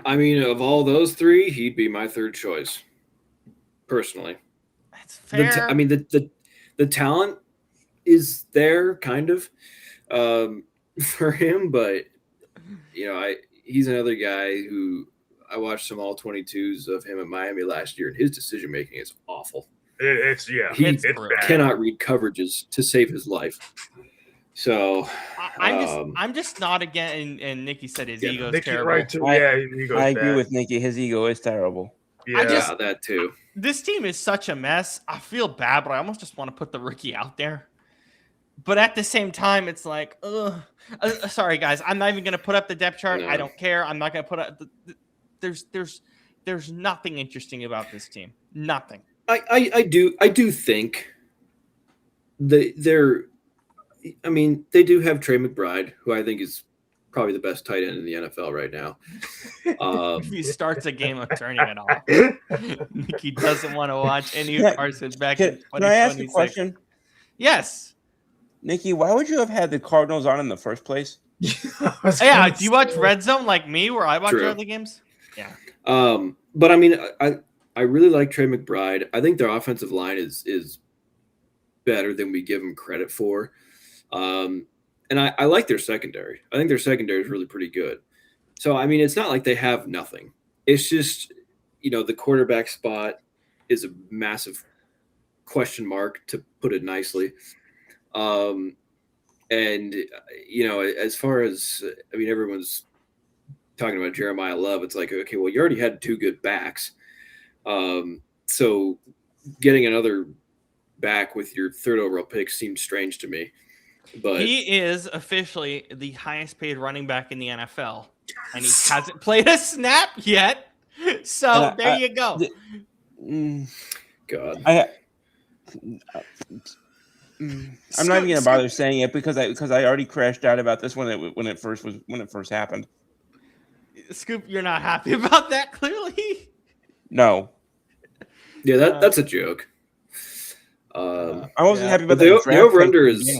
I mean, of all those 3, he'd be my 3rd choice, personally. That's fair. The talent is there, kind of, for him, but he's another guy who I watched some all 22s of him at Miami last year, and his decision making is awful. He cannot read coverages to save his life. So I'm just not again. And Nikki said his ego is terrible. Right too. I bad. agree with Nikki. His ego is terrible. Yeah, that too. This team is such a mess. I feel bad, but I almost just want to put the rookie out there. But at the same time, it's like, sorry guys, I'm not even going to put up the depth chart. No. I don't care. I'm not going to put up. There's nothing interesting about this team. Nothing. I do think they're. I mean, they do have Trey McBride, who I think is probably the best tight end in the NFL right now. He starts a game of turning it off. Nikki doesn't want to watch any of Carson back in 2026. Can I ask a question? Yes. Nikki, why would you have had the Cardinals on in the first place? Yeah, do you watch Red Zone like me, where I watch early games? Yeah. But I mean, I really like Trey McBride. I think their offensive line is better than we give them credit for. And I like their secondary. I think their secondary is really pretty good. So, I mean, it's not like they have nothing. It's just, the quarterback spot is a massive question mark, to put it nicely. And, as far as, I mean, everyone's talking about Jeremiah Love. It's like, okay, well, you already had 2 good backs. So getting another back with your 3rd overall pick seems strange to me. But he is officially the highest paid running back in the NFL, and he hasn't played a snap yet. So there you go. God, I'm not even gonna bother saying it because I already crashed out about this when it first happened. Scoop, you're not happy about that, clearly. No. Yeah, that's a joke. I wasn't happy about the over-under is.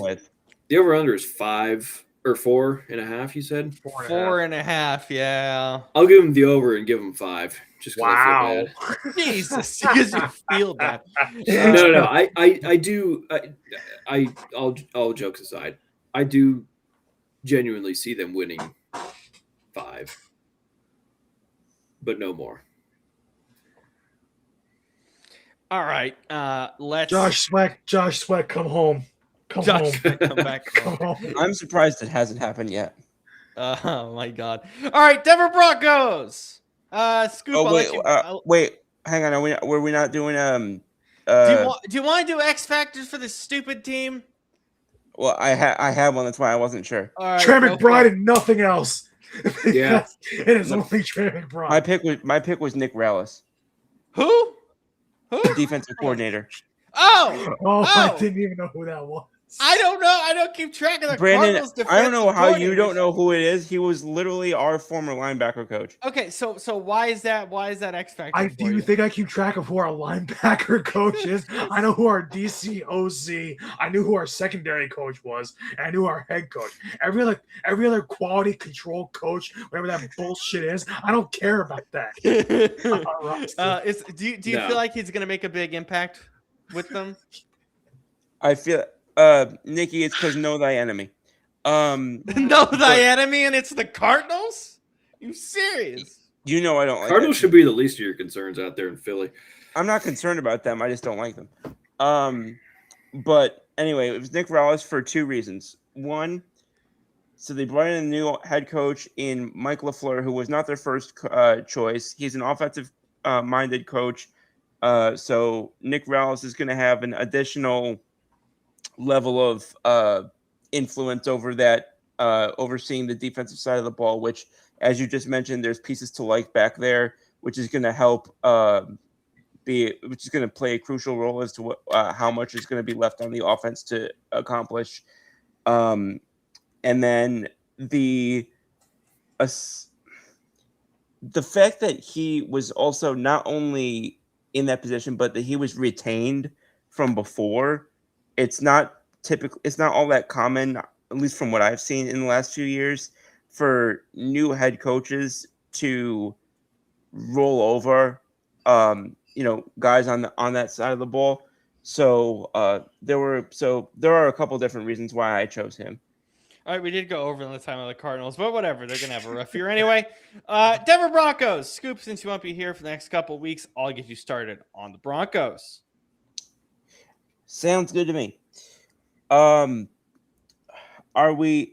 The over-under is 5 or 4.5. You said 4.5. Yeah. I'll give him the over and give him 5. Just wow. I feel bad. Jesus, because you feel bad. No. I do. All jokes aside, I do genuinely see them winning 5, but no more. All right. Let's. Josh Sweat, come home. Come back. Come home. I'm surprised it hasn't happened yet. Oh my God! All right, Denver Broncos. Scoop. Wait. Hang on. Were we not doing do you want to do X factors for this stupid team? Well, I had one. That's why I wasn't sure. Right, Trey McBride and nothing else. Yeah, it is only Trey McBride. My pick was Nick Rallis, Who? defensive coordinator. Oh, I didn't even know who that was. I don't know. I don't keep track of the Brandon, Cardinals defensive I don't know how you coordinators. don't know who it is. He was literally our former linebacker coach. Okay, so why is that X factor? Do you think I keep track of who our linebacker coach is? I know who our DC OC. I knew who our secondary coach was, and I knew our head coach. Every other quality control coach, whatever that bullshit is, I don't care about that. Do you feel like he's gonna make a big impact with them? I feel Nikki, it's because know thy enemy. Know thy enemy, and it's the Cardinals? You serious? You know I don't like Cardinals should be the least of your concerns out there in Philly. I'm not concerned about them. I just don't like them. But anyway, it was Nick Rallis for 2 reasons. One, so they brought in a new head coach in Mike LaFleur, who was not their first choice. He's an offensive minded coach. So Nick Rallis is going to have an additional level of influence over that, overseeing the defensive side of the ball, which, as you just mentioned, there's pieces to like back there, which is going to help which is going to play a crucial role as to how much is going to be left on the offense to accomplish. And then the fact that he was also not only in that position, but that he was retained from before, it's not typical. It's not all that common, at least from what I've seen in the last few years, for new head coaches to roll over, guys on that side of the ball. So there are a couple different reasons why I chose him. All right, we did go over in the time of the Cardinals, but whatever. They're going to have a rough year anyway. Denver Broncos. Scoop, since you won't be here for the next couple of weeks, I'll get you started on the Broncos. Sounds good to me. Are you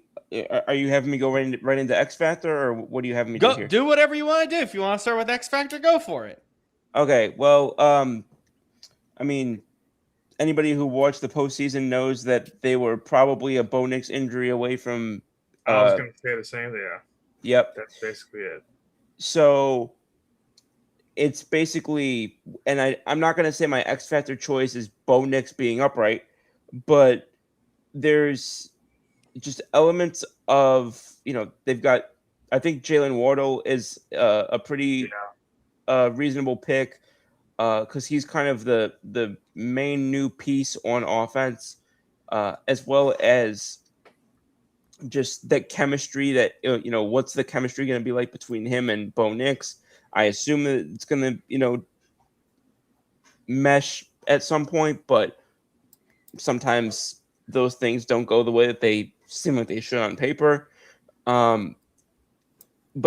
having me go right into X Factor, or what do you have me do here? Do whatever you want to do. If you want to start with X Factor, go for it. Okay, well, I mean, anybody who watched the postseason knows that they were probably a Bo Nix injury away from. I was going to say the same. Yeah. Yep. That's basically it. So it's basically, and I'm not going to say my X Factor choice is Bo Nix being upright, but there's just elements of, they've got, I think Jalen Wardle is a pretty reasonable pick because he's kind of the main new piece on offense, as well as just that chemistry that, what's the chemistry going to be like between him and Bo Nix? I assume that it's going to, mesh at some point, but sometimes those things don't go the way that they seem like they should on paper. But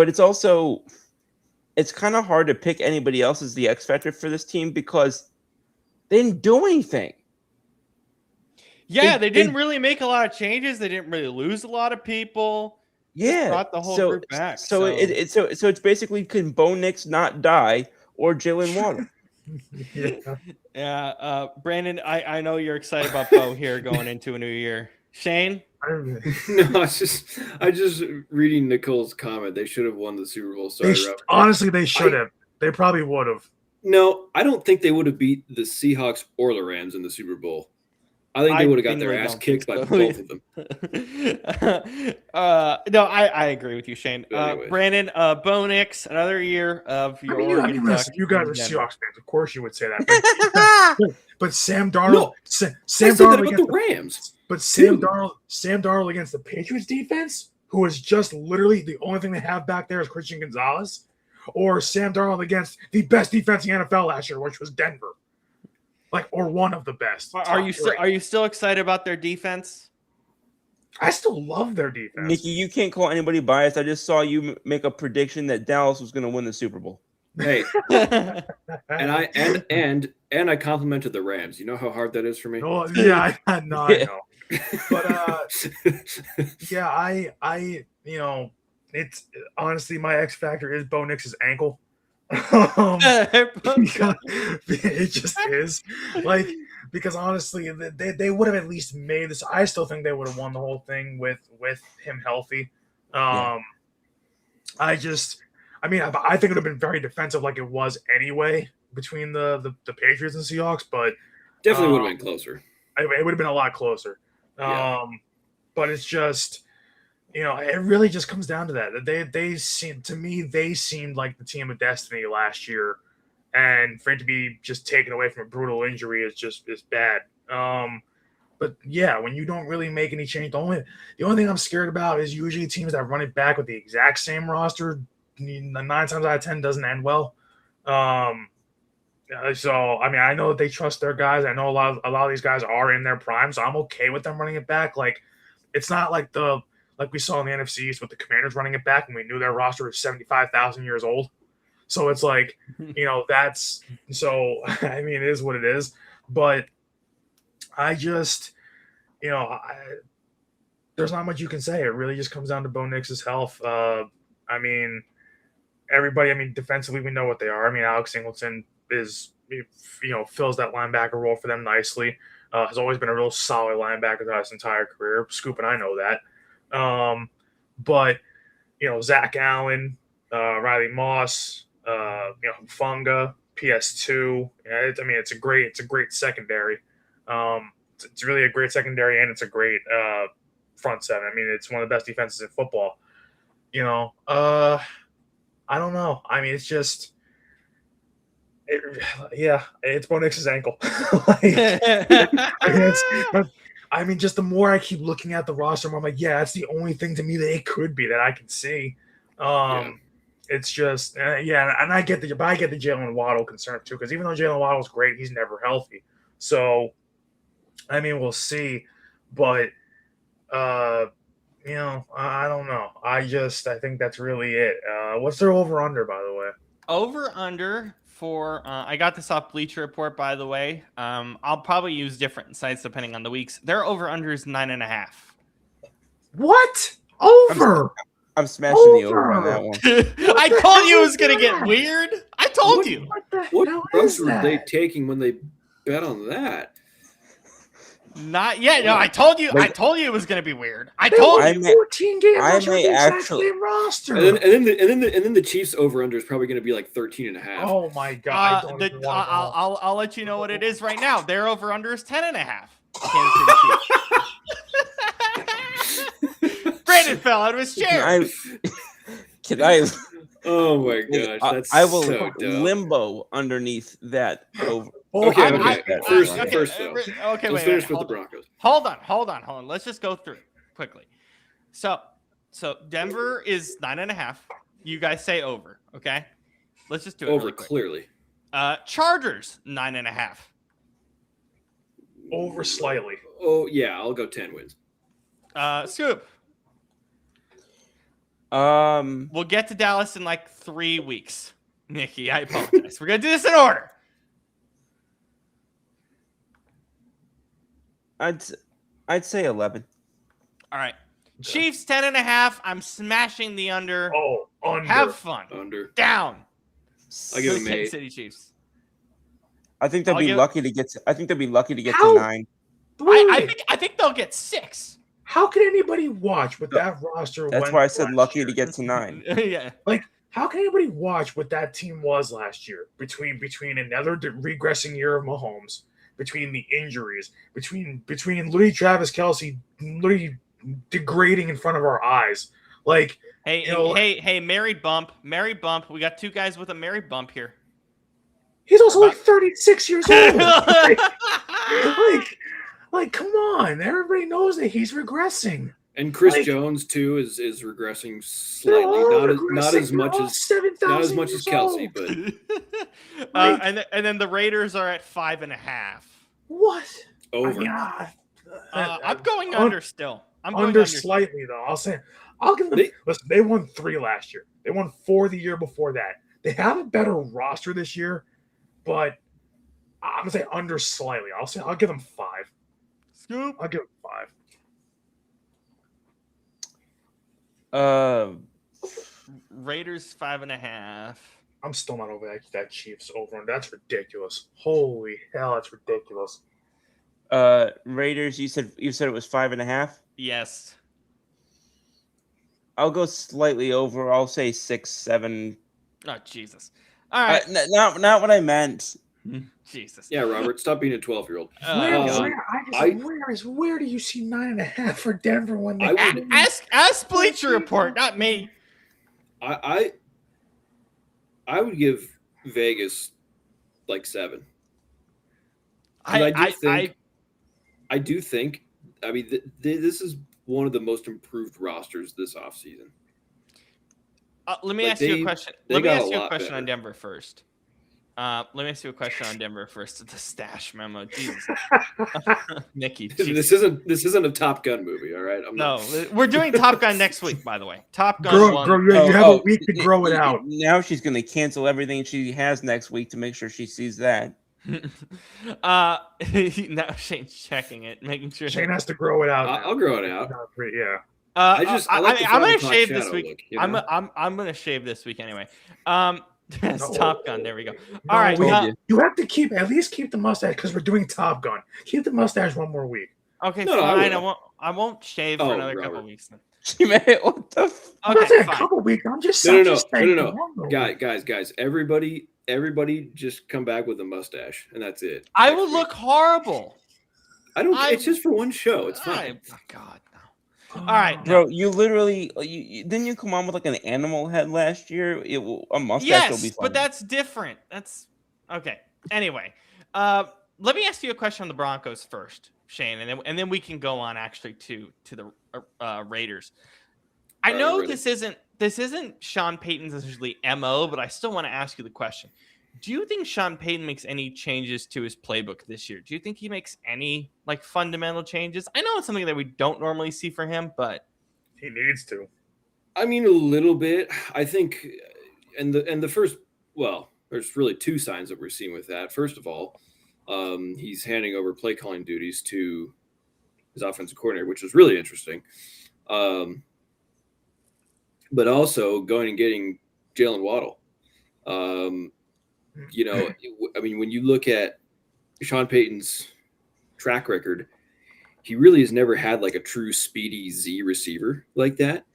it's kind of hard to pick anybody else as the X Factor for this team because they didn't do anything. Yeah, they didn't really make a lot of changes. They didn't really lose a lot of people. Yeah, brought the whole group back. So it's basically, can Bo Nix not die or Jalen Waddle? Yeah. Brandon, I know you're excited about Bo here going into a new year. Shane? No, I just reading Nicole's comment. They should have won the Super Bowl. Sorry, Robert. Honestly, they should have. They probably would have. No, I don't think they would have beat the Seahawks or the Rams in the Super Bowl. I think they would have got their ass kicked by both of them. No, I agree with you, Shane. Anyways. Brandon, Bo Nix, another year of your listen, you guys are Seahawks fans. Of course you would say that. But Sam Darnold... No, Sam said Darnold that about the Rams. But Sam Darnold against the Patriots defense, who is just literally the only thing they have back there is Christian Gonzalez, or Sam Darnold against the best defense in the NFL last year, which was Denver. Or one of the best. Are you still excited about their defense? I still love their defense. Nikki, you can't call anybody biased. I just saw you make a prediction that Dallas was going to win the Super Bowl. Hey, and I complimented the Rams. You know how hard that is for me. Oh, yeah, I know. But it's honestly my X factor is Bo Nix's ankle. It just is because honestly they would have at least made this. I still think they would have won the whole thing with him healthy. I think it would have been very defensive like it was anyway between the Patriots and Seahawks, but definitely would have been closer. It would have been a lot closer. But it's just, it really just comes down to that. They seemed like the team of destiny last year, and for it to be just taken away from a brutal injury is bad. But yeah, when you don't really make any change, the only thing I'm scared about is usually teams that run it back with the exact same roster. 9 times out of 10 doesn't end well. So I know that they trust their guys. I know a lot of these guys are in their prime, so I'm okay with them running it back. It's not like we saw in the NFC East with the Commanders running it back, and we knew their roster was 75,000 years old. So it's that's so. It is what it is. But I just, there's not much you can say. It really just comes down to Bo Nix's health. Everybody. Defensively, we know what they are. Alex Singleton fills that linebacker role for them nicely. Has always been a real solid linebacker throughout his entire career. Scoop and I know that. But Zach Allen, Riley Moss, Funga, PS2. It's a great secondary. It's really a great secondary, and it's a great front seven. It's one of the best defenses in football. I don't know. I mean, it's just, it's Bo Nix's ankle. I mean, just the more I keep looking at the roster, I'm like, yeah, that's the only thing to me that it could be that I can see. It's just, and I get the Jalen Waddle concern too, because even though Jalen Waddle's great, he's never healthy. So, I mean, we'll see, but I don't know. I think that's really it. What's their over under, by the way? Over under for I got this off Bleacher Report, by the way. I'll probably use different sites depending on the weeks. Their over under is 9.5. What? Over? I'm smashing the over on that one. I told you it was gonna get weird. I told you. What drugs were they taking when they bet on that? Not yet. No, I told you. Wait. I told you it was gonna be weird. I told you. 14 games. I may actually roster. And then the Chiefs over under is probably going to be like 13.5. Oh my god! I'll let you know what it is right now. Their over under is 10.5. Kansas City Chiefs. Brandon fell out of his chair. Can I? Oh my gosh, that's I will so dumb. limbo underneath that over. Okay. First, wait, let's finish with the Broncos. Hold on. Let's just go through quickly. So Denver is 9.5. You guys say over, okay? Let's just do it Over really quick. clearly. Chargers 9.5. Over slightly. Oh yeah, I'll go 10 wins. Scoop. We'll get to Dallas in like 3 weeks. Nikki, I apologize. We're gonna do this in order. I'd say 11. All right. Chiefs 10.5. I'm smashing the under. Oh, under. Have fun. Under. Down. I give them Kansas 8. City Chiefs. I think they'll be lucky to get to. I think they'll be lucky to get How? to 9. I think they'll get 6. How can anybody watch with that roster? That's why I said lucky to get to 9. Yeah. Like, how can anybody watch what that team was last year? Between another regressing year of Mahomes, between the injuries, between literally Travis Kelce literally degrading in front of our eyes. Like, hey, married bump. We got 2 guys with a married bump here. He's also like 36 years old. like, come on. Everybody knows that he's regressing. And Chris Jones too is regressing slightly, not as much as Kelce, but and then the Raiders are at 5.5. What? Over. I'm going under still. I'm going under slightly though. I'll give them. Listen, they won 3 last year. They won 4 the year before that. They have a better roster this year, but I'm gonna say under slightly. I'll give them 5. Scoop. I'll give them 5. Raiders 5.5. I'm still not over that Chiefs over. That's ridiculous. Holy hell, that's ridiculous. Raiders. You said it was 5.5. Yes. I'll go slightly over. I'll say 6, 7. Oh Jesus! All right. Not what I meant. Jesus. Yeah, Robert, stop being a 12-year-old. Where do you see 9.5 for Denver when they ask Bleacher Report, not me. I would give Vegas like 7. I do think. I mean, this is one of the most improved rosters this offseason. Let me ask you a question. Let me ask you a question on Denver first. The stash memo. Jesus. Nikki. This isn't a Top Gun movie, all right? We're doing Top Gun next week, by the way. Top Gun 1. You have a week to grow it out. Now she's going to cancel everything she has next week to make sure she sees that. Now Shane's checking it, making sure Shane has to grow it out. I'll grow it out. Yeah. I'm gonna shave this week. Look, you know? I'm gonna shave this week anyway. That's Top Gun. There we go. No, All right. You have to at least keep the mustache because we're doing Top Gun. Keep the mustache one more week. Okay, no, fine. I won't shave for another couple weeks then. What the? I'm not saying a couple weeks. I'm just saying. No. Guys. Everybody, just come back with a mustache, and that's it. I will look horrible. It's just for one show. It's fine. Oh God, no. All right, Bro, you literally didn't you come on with like an animal head last year? A mustache will be Yes, fine. but that's different. That's okay. Anyway, let me ask you a question on the Broncos first, Shane, and then we can go on actually to the Raiders. I All right, know we're ready. this isn't Sean Payton's usually MO, but I still want to ask you the question. Do you think Sean Payton makes any changes to his playbook this year? Do you think he makes any like fundamental changes? I know it's something that we don't normally see for him, but He needs to. I mean, a little bit. I think, and the first, well, there's really two signs that we're seeing with that. First of all, he's handing over play calling duties to his offensive coordinator, which is really interesting. But also going and getting Jalen Waddle. You know, I mean, when you look at Sean Payton's track record, he really has never had like a true speedy Z receiver like that.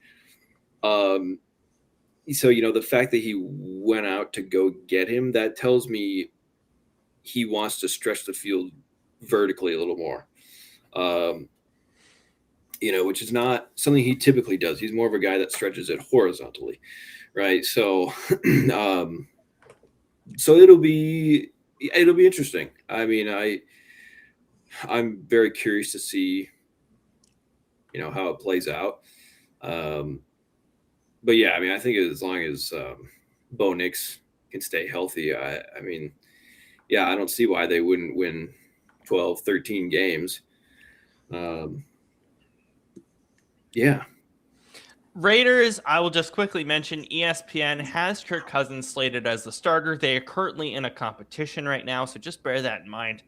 So, you know, the fact that he went out to go get him, that tells me he wants to stretch the field vertically a little more. You know, which is not something he typically does. He's more of a guy that stretches it horizontally, right? So, so it'll be interesting. I mean, I'm very curious to see, you know, how it plays out. But yeah, I mean, I think as long as Bo Nix can stay healthy, I mean, yeah, I don't see why they wouldn't win 12, 13 games. Yeah. Raiders, I will just quickly mention ESPN has Kirk Cousins slated as the starter. They are currently in a competition right now, so just bear that in mind.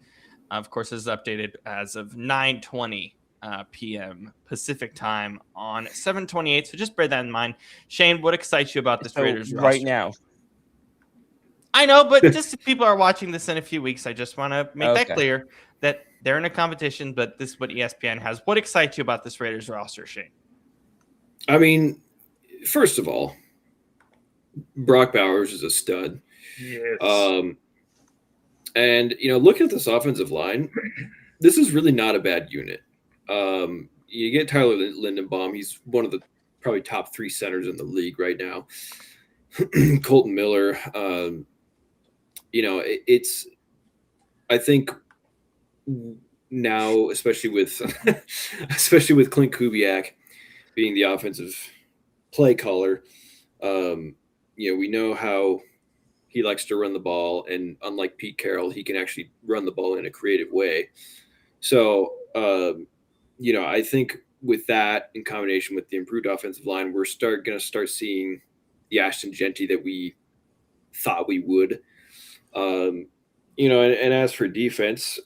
Of course, this is updated as of 9:20 p.m. Pacific time on 7/28. So just bear that in mind. Shane, what excites you about this Raiders right roster? now. I know, but just if people are watching this in a few weeks, I just want to make that Okay. clear that they're in a competition, but this is what ESPN has. What excites you about this Raiders roster, Shane? I mean, first of all, Brock Bowers is a stud. Yes. And, you know, looking at this offensive line, this is really not a bad unit. You get Tyler Lindenbaum. He's one of the probably top 3 centers in the league right now. Colton Miller. You know, I think now, especially with Clint Kubiak being the offensive play caller, you know, we know how he likes to run the ball, and unlike Pete Carroll, he can actually run the ball in a creative way. So, you know, I think with that in combination with the improved offensive line, we're going to start seeing the Ashton Genty that we thought we would. You know, and as for defense,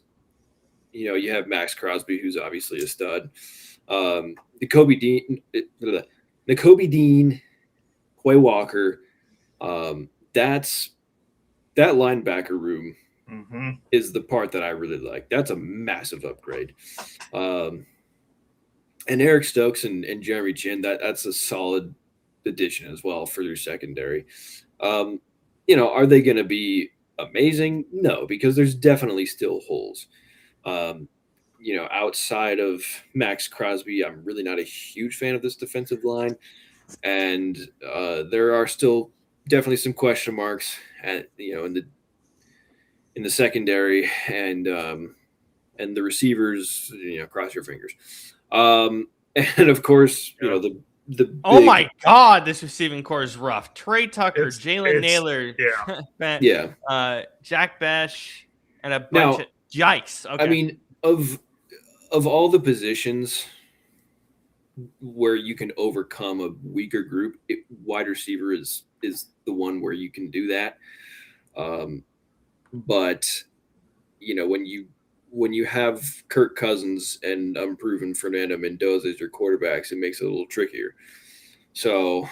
you know, you have Max Crosby, who's obviously a stud. Nakobe Dean, Quay Walker. That linebacker room is the part that I really like. That's a massive upgrade. And Eric Stokes and Jeremy Chin, that's a solid addition as well for their secondary. You know, are they going to be amazing? No, because there's definitely still holes. You know, outside of Max Crosby, I'm really not a huge fan of this defensive line. And there are still definitely some question marks you know, in the secondary and the receivers, you know, cross your fingers. And of course, you know, the big, oh my God, this receiving core is rough. Trey Tucker, Jalen Naylor, Jack Bash, and a bunch of yikes. Okay. I mean, of all the positions where you can overcome a weaker group, wide receiver is the one where you can do that. But you know, when you have Kirk Cousins and unproven Fernando Mendoza as your quarterbacks, it makes it a little trickier. So,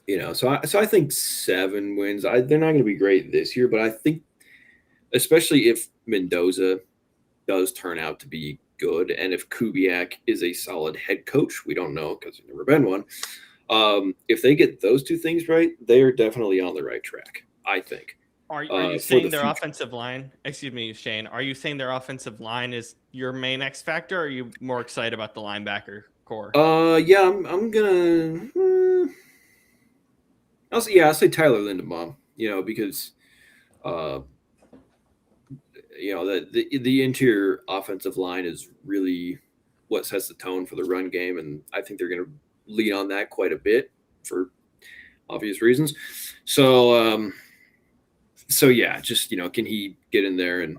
you know, so I think 7 wins. They're not going to be great this year, but I think, especially if Mendoza does turn out to be good, and if Kubiak is a solid head coach, we don't know because he's never been one. If they get those 2 things right, they are definitely on the right track, I think. Are you for saying the their future. offensive line? Excuse me, Shane. Are you saying their offensive line is your main X factor, or are you more excited about the linebacker core? Yeah, I'm gonna. I'll say Tyler Lindenbaum. Because uh, the interior offensive line is really what sets the tone for the run game, and I think they're going to lean on that quite a bit for obvious reasons. So yeah, just can he get in there and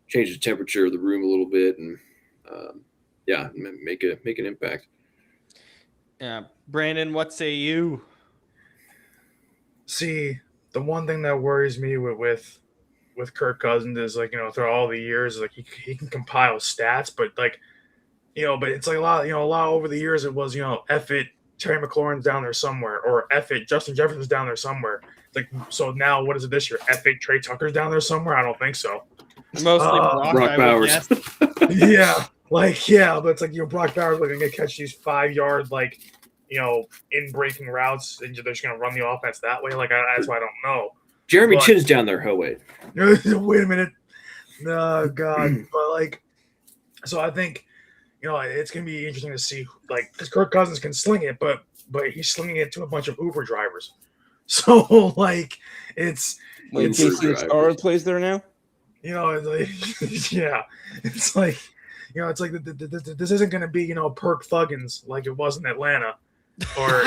change the temperature of the room a little bit, and make an impact. Yeah, Brandon, what say you? See, the one thing that worries me with Kirk Cousins is like, through all the years, like he can compile stats, but like, but it's like a lot over the years it was, F it, Terry McLaurin's down there somewhere, or F it, Justin Jefferson's down there somewhere. Like, so now what is it this year? F it, Trey Tucker's down there somewhere? I don't think so. Mostly Brock, Brock I would Bowers. guess. Yeah, but it's like, Brock Bowers like gonna catch these 5-yard like, in breaking routes, and they're just gonna run the offense that way. Like, that's why I don't know. Jeremy Chinn's down there. Oh wait, wait a minute. No, God, but like, so I think it's gonna be interesting to see, like, because Kirk Cousins can sling it, but he's slinging it to a bunch of Uber drivers. So like, it's Wait, JC Star plays there now? it's like, yeah, it's like, it's like this isn't going to be, Perk Thuggins like it was in Atlanta, or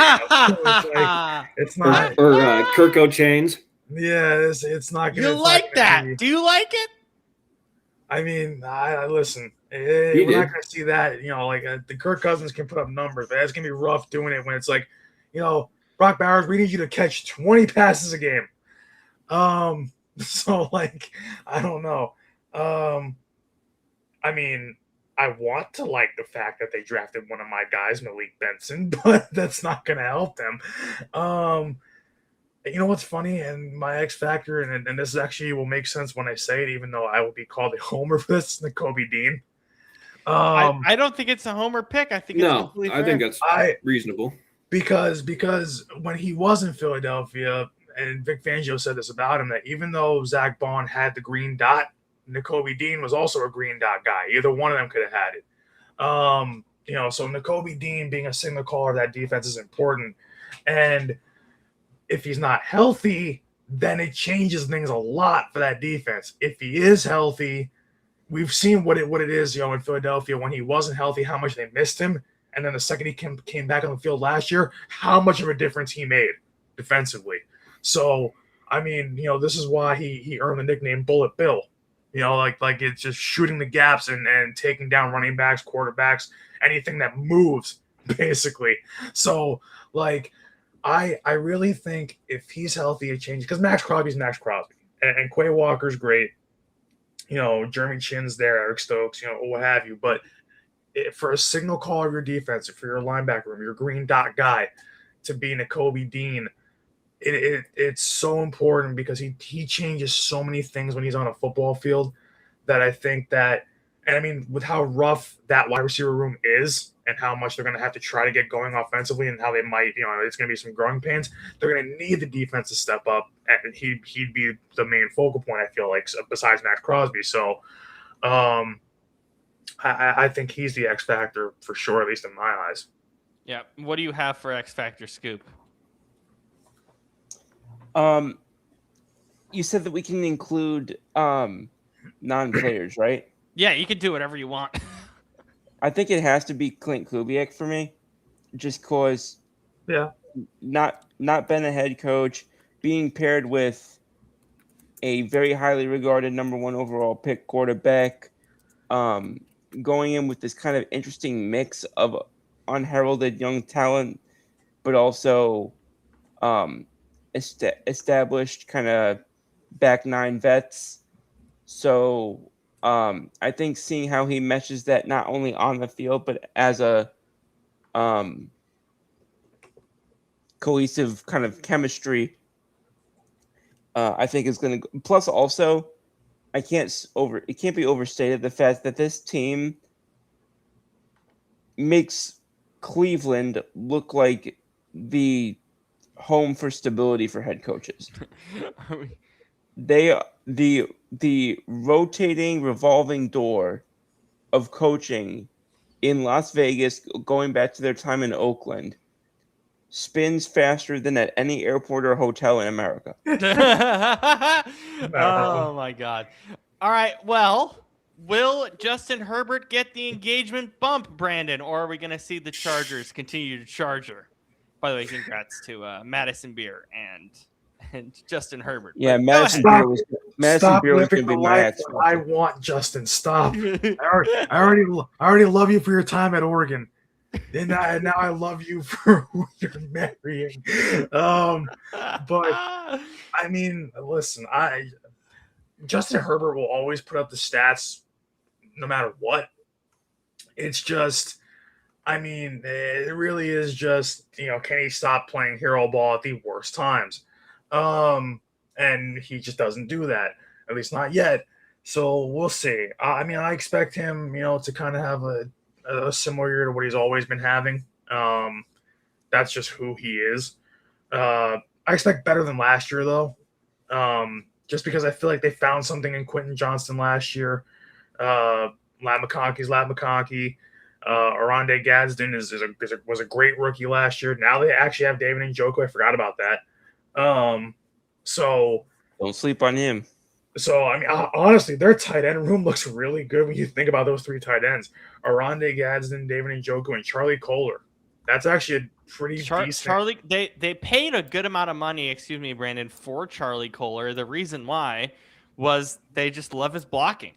it's not, or Kirk O'Chains. Yeah, it's not. You like that? Do you like it? I mean, I listen. We're not going to see that. The Kirk Cousins can put up numbers, but it's going to be rough doing it when it's like, Brock Bowers, we need you to catch 20 passes a game. So like, I don't know. I mean, I want to like the fact that they drafted one of my guys, Malik Benson, but that's not going to help them. You know what's funny, and my X factor, and this actually will make sense when I say it, even though I will be called a homer for this, Nakobe Dean. I don't think it's a homer pick. I think it's completely fair. I think that's reasonable. Because when he was in Philadelphia, and Vic Fangio said this about him, that even though Zach Bond had the green dot, Nakobe Dean was also a green dot guy. Either one of them could have had it. So Nakobe Dean being a signal caller of that defense is important. And if he's not healthy, then it changes things a lot for that defense. If he is healthy, we've seen what it is, in Philadelphia when he wasn't healthy, how much they missed him. And then the second he came back on the field last year, how much of a difference he made defensively. So, I mean, this is why he earned the nickname Bullet Bill. Like it's just shooting the gaps and taking down running backs, quarterbacks, anything that moves, basically. So, like, I really think if he's healthy, it changes. Because Max Crosby's Max Crosby. And Quay Walker's great. Jeremy Chinn's there, Eric Stokes, what have you. But for a signal caller of your defense, for your linebacker room, your green dot guy, to be Nakobe Dean, it's so important because he changes so many things when he's on a football field that I think that, and I mean, with how rough that wide receiver room is and how much they're going to have to try to get going offensively and how they might, it's going to be some growing pains, they're going to need the defense to step up, and he'd be the main focal point, I feel like, besides Max Crosby. So I think he's the X factor for sure, at least in my eyes. Yeah. What do you have for X Factor Scoop? You said that we can include non-players, right? Yeah, you can do whatever you want. I think it has to be Clint Kubiak for me, just cause not been a head coach, being paired with a very highly regarded number 1 overall pick quarterback, going in with this kind of interesting mix of unheralded young talent, but also established kind of back 9 vets. So I think seeing how he meshes that not only on the field, but as a cohesive kind of chemistry, I think is going to. Plus, also, it can't be overstated the fact that this team makes Cleveland look like the home for stability for head coaches. the rotating revolving door of coaching in Las Vegas, going back to their time in Oakland, spins faster than at any airport or hotel in America. Oh my God. All right. Well, will Justin Herbert get the engagement bump, Brandon, or are we going to see the Chargers continue to charge her? By the way, congrats to Madison Beer and Justin Herbert. Yeah, But Madison go Beer was Stop going living to the be my life X that I want, Justin. Stop. I already love you for your time at Oregon. And now I love you for who you're marrying. But I mean, listen, Justin Herbert will always put up the stats no matter what. It's just, I mean, it really is just, can he stop playing hero ball at the worst times? And he just doesn't do that, at least not yet. So we'll see. I mean, I expect him, to kind of have a similar year to what he's always been having. That's just who he is. I expect better than last year, though, just because I feel like they found something in Quentin Johnston last year. Lab McConkey's Lab McConkey. Arande Gadsden was a great rookie last year. Now they actually have David Njoku. I forgot about that. So don't sleep on him. So, I mean, honestly, their tight end room looks really good when you think about those three tight ends. Arande Gadsden, David Njoku, and Charlie Kohler. That's actually a pretty decent. Charlie, they paid a good amount of money, Brandon, for Charlie Kohler. The reason why was they just love his blocking,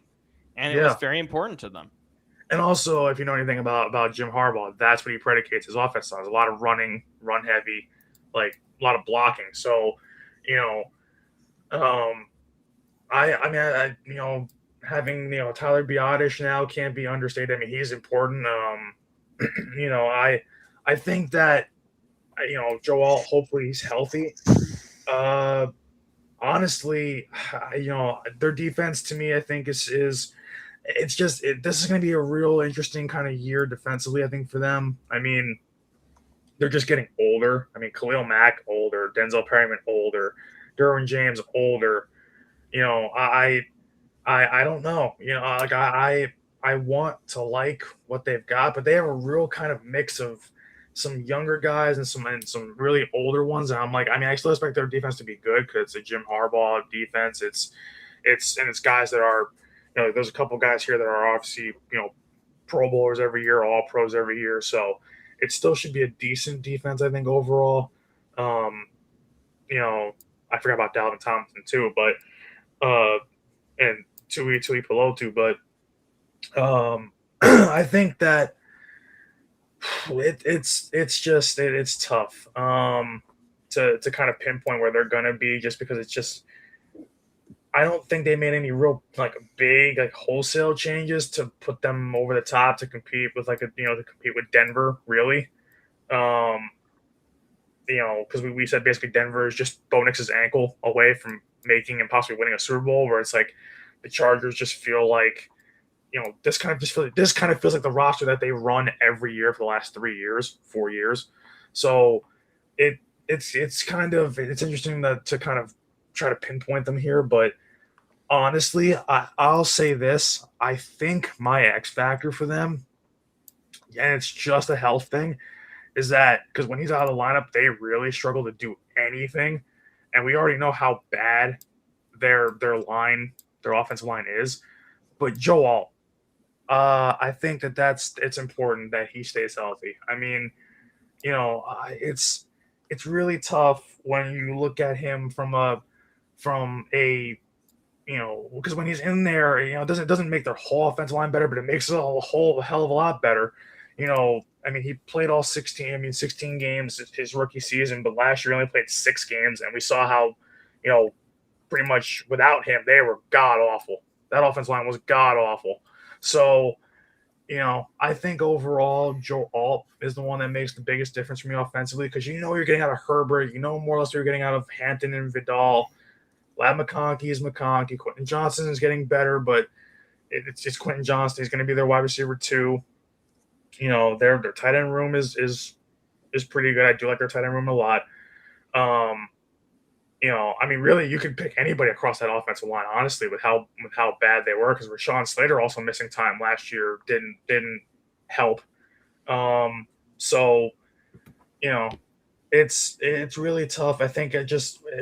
and it was very important to them. And also, if you know anything about Jim Harbaugh, that's what he predicates his offense on. There's a lot of running, run heavy, like a lot of blocking. So, having Tyler Biadasz now can't be understated. I mean, he's important. I think that Joel, hopefully he's healthy. Honestly, their defense to me, I think is this is going to be a real interesting kind of year defensively. I think for them. I mean, they're just getting older. I mean, Khalil Mack older, Denzel Perryman older, Derwin James older. I don't know. I want to like what they've got, but they have a real kind of mix of some younger guys and some really older ones. And I'm like, I still expect their defense to be good because it's a Jim Harbaugh defense. It's guys that are, there's a couple guys here that are obviously, Pro Bowlers every year, all pros every year. So it still should be a decent defense, I think, overall. I forgot about Dalvin Thompson too, but and Tui Pelotu, but I think that it's tough to kind of pinpoint where they're gonna be, just because it's just, I don't think they made any real big wholesale changes to put them over the top to compete with to compete with Denver, really. Because we said basically Denver is just Bo Nix's ankle away from making and possibly winning a Super Bowl, where it's like the Chargers just feel like, this kind of feels like the roster that they run every year for the last 4 years. So it's interesting to kind of try to pinpoint them here, but honestly, I'll say this. I think my X factor for them, and it's just a health thing, is that because when he's out of the lineup, they really struggle to do anything. And we already know how bad their offensive line is. But Joel, I think it's important that he stays healthy. I mean, it's really tough when you look at him from a because when he's in there, it doesn't make their whole offensive line better, but it makes it a whole hell of a lot better. He played all 16 games his rookie season, but last year he only played 6 games, and we saw how, pretty much without him, they were god-awful. That offensive line was god-awful. So, I think overall, Joe Alt is the one that makes the biggest difference for me offensively, because you're getting out of Herbert, more or less you're getting out of Hampton and Vidal. Lab McConkey is McConkey. Quentin Johnston is getting better, but it's just Quentin Johnston. He's going to be their wide receiver too. Their tight end room is pretty good. I do like their tight end room a lot. I mean, really, you could pick anybody across that offensive line, honestly, with how bad they were. Because Rashawn Slater also missing time last year didn't help. So it's really tough. I think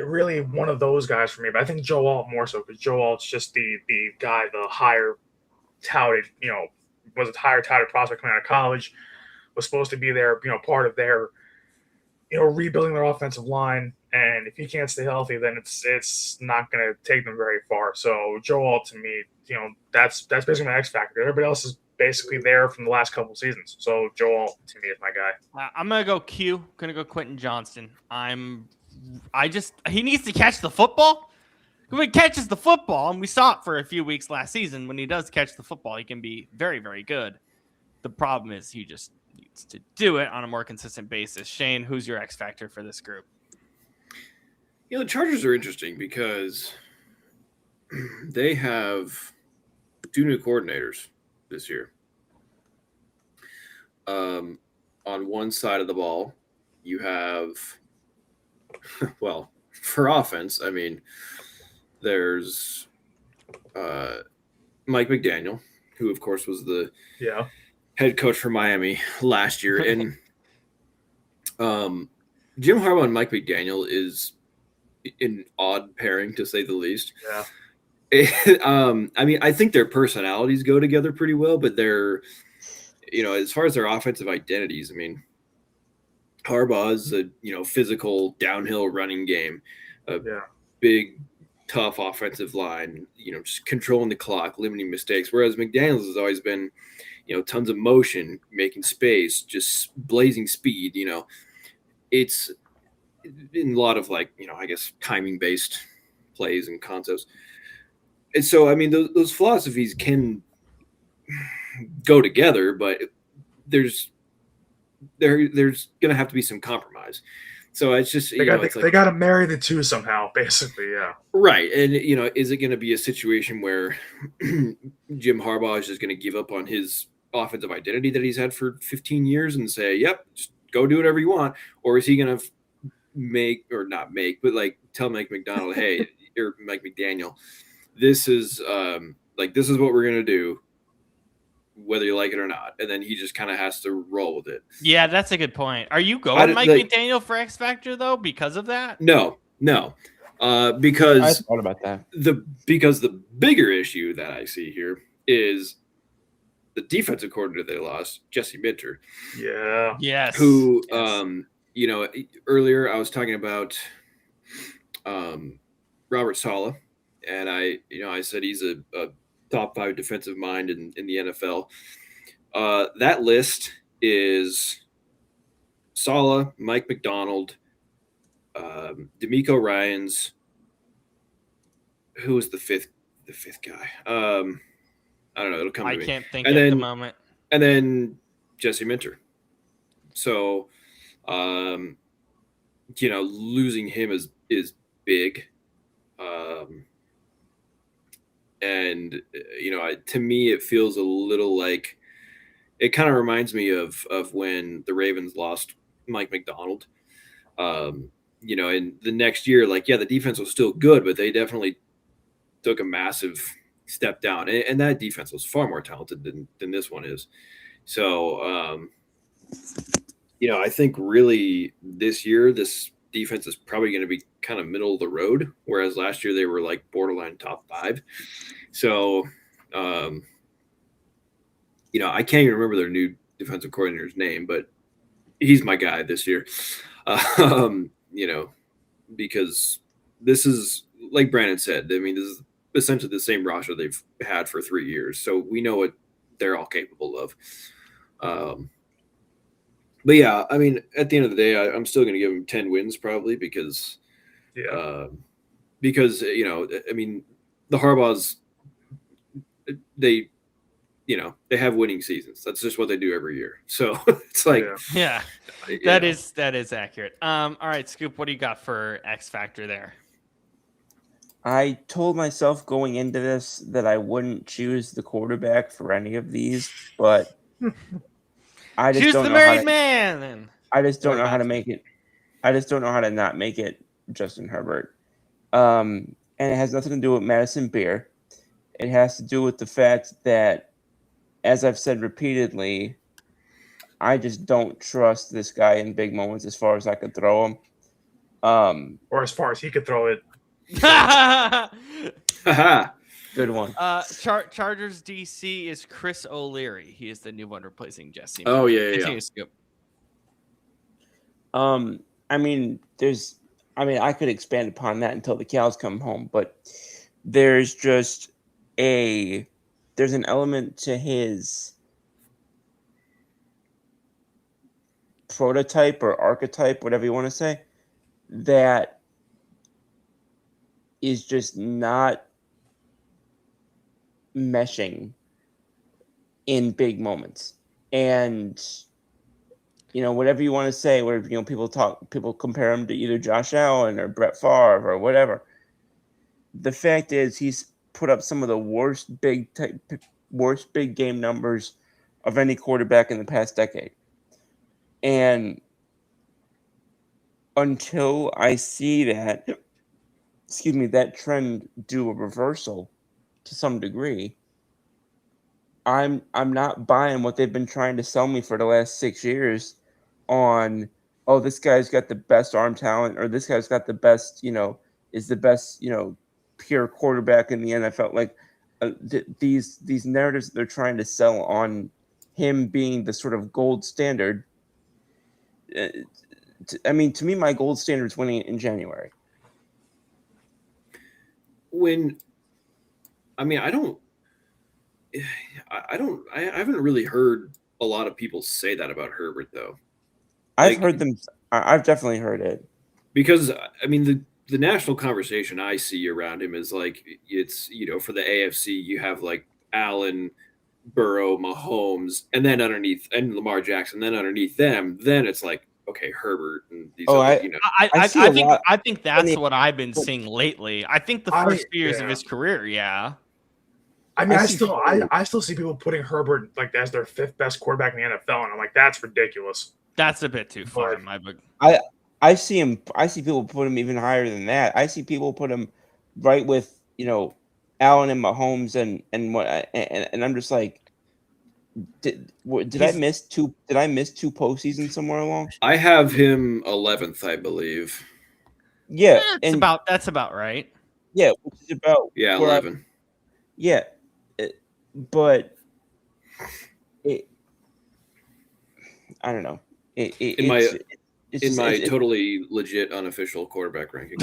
really one of those guys for me. But I think Joe Alt more so because Joe Alt's just the guy, the higher touted, was a higher touted prospect coming out of college, was supposed to be their, part of their, rebuilding their offensive line. And if he can't stay healthy, then it's not going to take them very far. So Joe Alt to me, that's basically my X factor. Everybody else is basically there from the last couple seasons. So Joe Alt to me is my guy. I'm gonna go Q. Gonna go Quentin Johnston. He needs to catch the football. When he catches the football, and we saw it for a few weeks last season, when he does catch the football, he can be very, very good. The problem is he just needs to do it on a more consistent basis. Shane, who's your X factor for this group? The Chargers are interesting because they have 2 new coordinators this year. On one side of the ball, you have, well, for offense, I mean, there's Mike McDaniel, who, of course, was the head coach for Miami last year. And Jim Harbaugh and Mike McDaniel is an odd pairing, to say the least. Yeah. I mean, I think their personalities go together pretty well, but they're, as far as their offensive identities, I mean, Harbaugh is a, physical downhill running game, big, tough offensive line, just controlling the clock, limiting mistakes. Whereas McDaniels has always been, tons of motion, making space, just blazing speed. It's in a lot of I guess timing based plays and concepts. And so, I mean, those philosophies can go together, but there's going to have to be some compromise. So it's just they got to marry the two somehow, basically. Yeah. Right. And is it going to be a situation where Jim Harbaugh is just going to give up on his offensive identity that he's had for 15 years and say, "Yep, just go do whatever you want," or is he going to tell Mike McDonald, "Hey," or Mike McDaniel, this is this is what we're going to do, whether you like it or not. And then he just kind of has to roll with it. Yeah, that's a good point. Are you going Mike McDaniel for X Factor, though, because of that? No. Because I thought about that. Because the bigger issue that I see here is the defensive coordinator they lost, Jesse Minter. Yeah. Yes. Who, earlier I was talking about Robert Saleh, and I said he's a top 5 defensive mind in the NFL. That list is Saleh, Mike McDonald, D'Amico Ryans. Who was the fifth guy? I don't know. It'll come to me. I can't think at the moment. And then Jesse Minter. So, losing him is big. And to me, it feels a little like it kind of reminds me of when the Ravens lost Mike McDonald. And the next year, the defense was still good, but they definitely took a massive step down. And that defense was far more talented than this one is. So, I think really this year, this defense is probably going to be kind of middle of the road, whereas last year they were borderline top 5. So, I can't even remember their new defensive coordinator's name, but he's my guy this year. Because this is, like Brandon said, I mean, this is essentially the same roster they've had for 3 years. So we know what they're all capable of. But yeah, I mean, at the end of the day, I'm still going to give them 10 wins probably because I mean, the Harbaughs, they have winning seasons. That's just what they do every year. So it's that is accurate. All right, Scoop, what do you got for X Factor there? I told myself going into this that I wouldn't choose the quarterback for any of these, but I just choose don't the know married man. Then I just don't know how to make it. I just don't know how to not make it Justin Herbert. And it has nothing to do with Madison Beer. It has to do with the fact that, as I've said repeatedly, I just don't trust this guy in big moments as far as I could throw him. Or as far as he could throw it. Haha. Good one. Chargers DC is Chris O'Leary. He is the new one replacing Jesse. Oh, yeah. Continue, Scoop. I could expand upon that until the cows come home, but there's just there's an element to his prototype or archetype, whatever you want to say, that is just not meshing in big moments. And whatever you want to say, where people compare him to either Josh Allen or Brett Favre or whatever. The fact is, he's put up some of the worst big game numbers of any quarterback in the past decade. And until I see that trend do a reversal to some degree, I'm not buying what they've been trying to sell me for the last 6 years on, oh, this guy's got the best arm talent, or this guy's got the best, is the best, pure quarterback in the NFL. Like these narratives they're trying to sell on him being the sort of gold standard. To me, my gold standard is winning in January. I haven't really heard a lot of people say that about Herbert, though. I've heard them. I've definitely heard it. Because, the national conversation I see around him is like, it's, for the AFC, you have like Allen, Burrow, Mahomes, and then underneath, and Lamar Jackson, then underneath them, then it's like, okay, Herbert and these I think that's what I've been seeing lately. I think the first few years of his career, yeah. I still see people putting Herbert like as their 5th best quarterback in the NFL, and I'm like, that's ridiculous. That's a bit too far in my book. I see people put him even higher than that. I see people put him right with Allen and Mahomes and I'm just like, did I miss two postseasons somewhere along? I have him 11th, I believe. Yeah, that's about right. Yeah, which is about 11. But I don't know. In my totally legit unofficial quarterback ranking.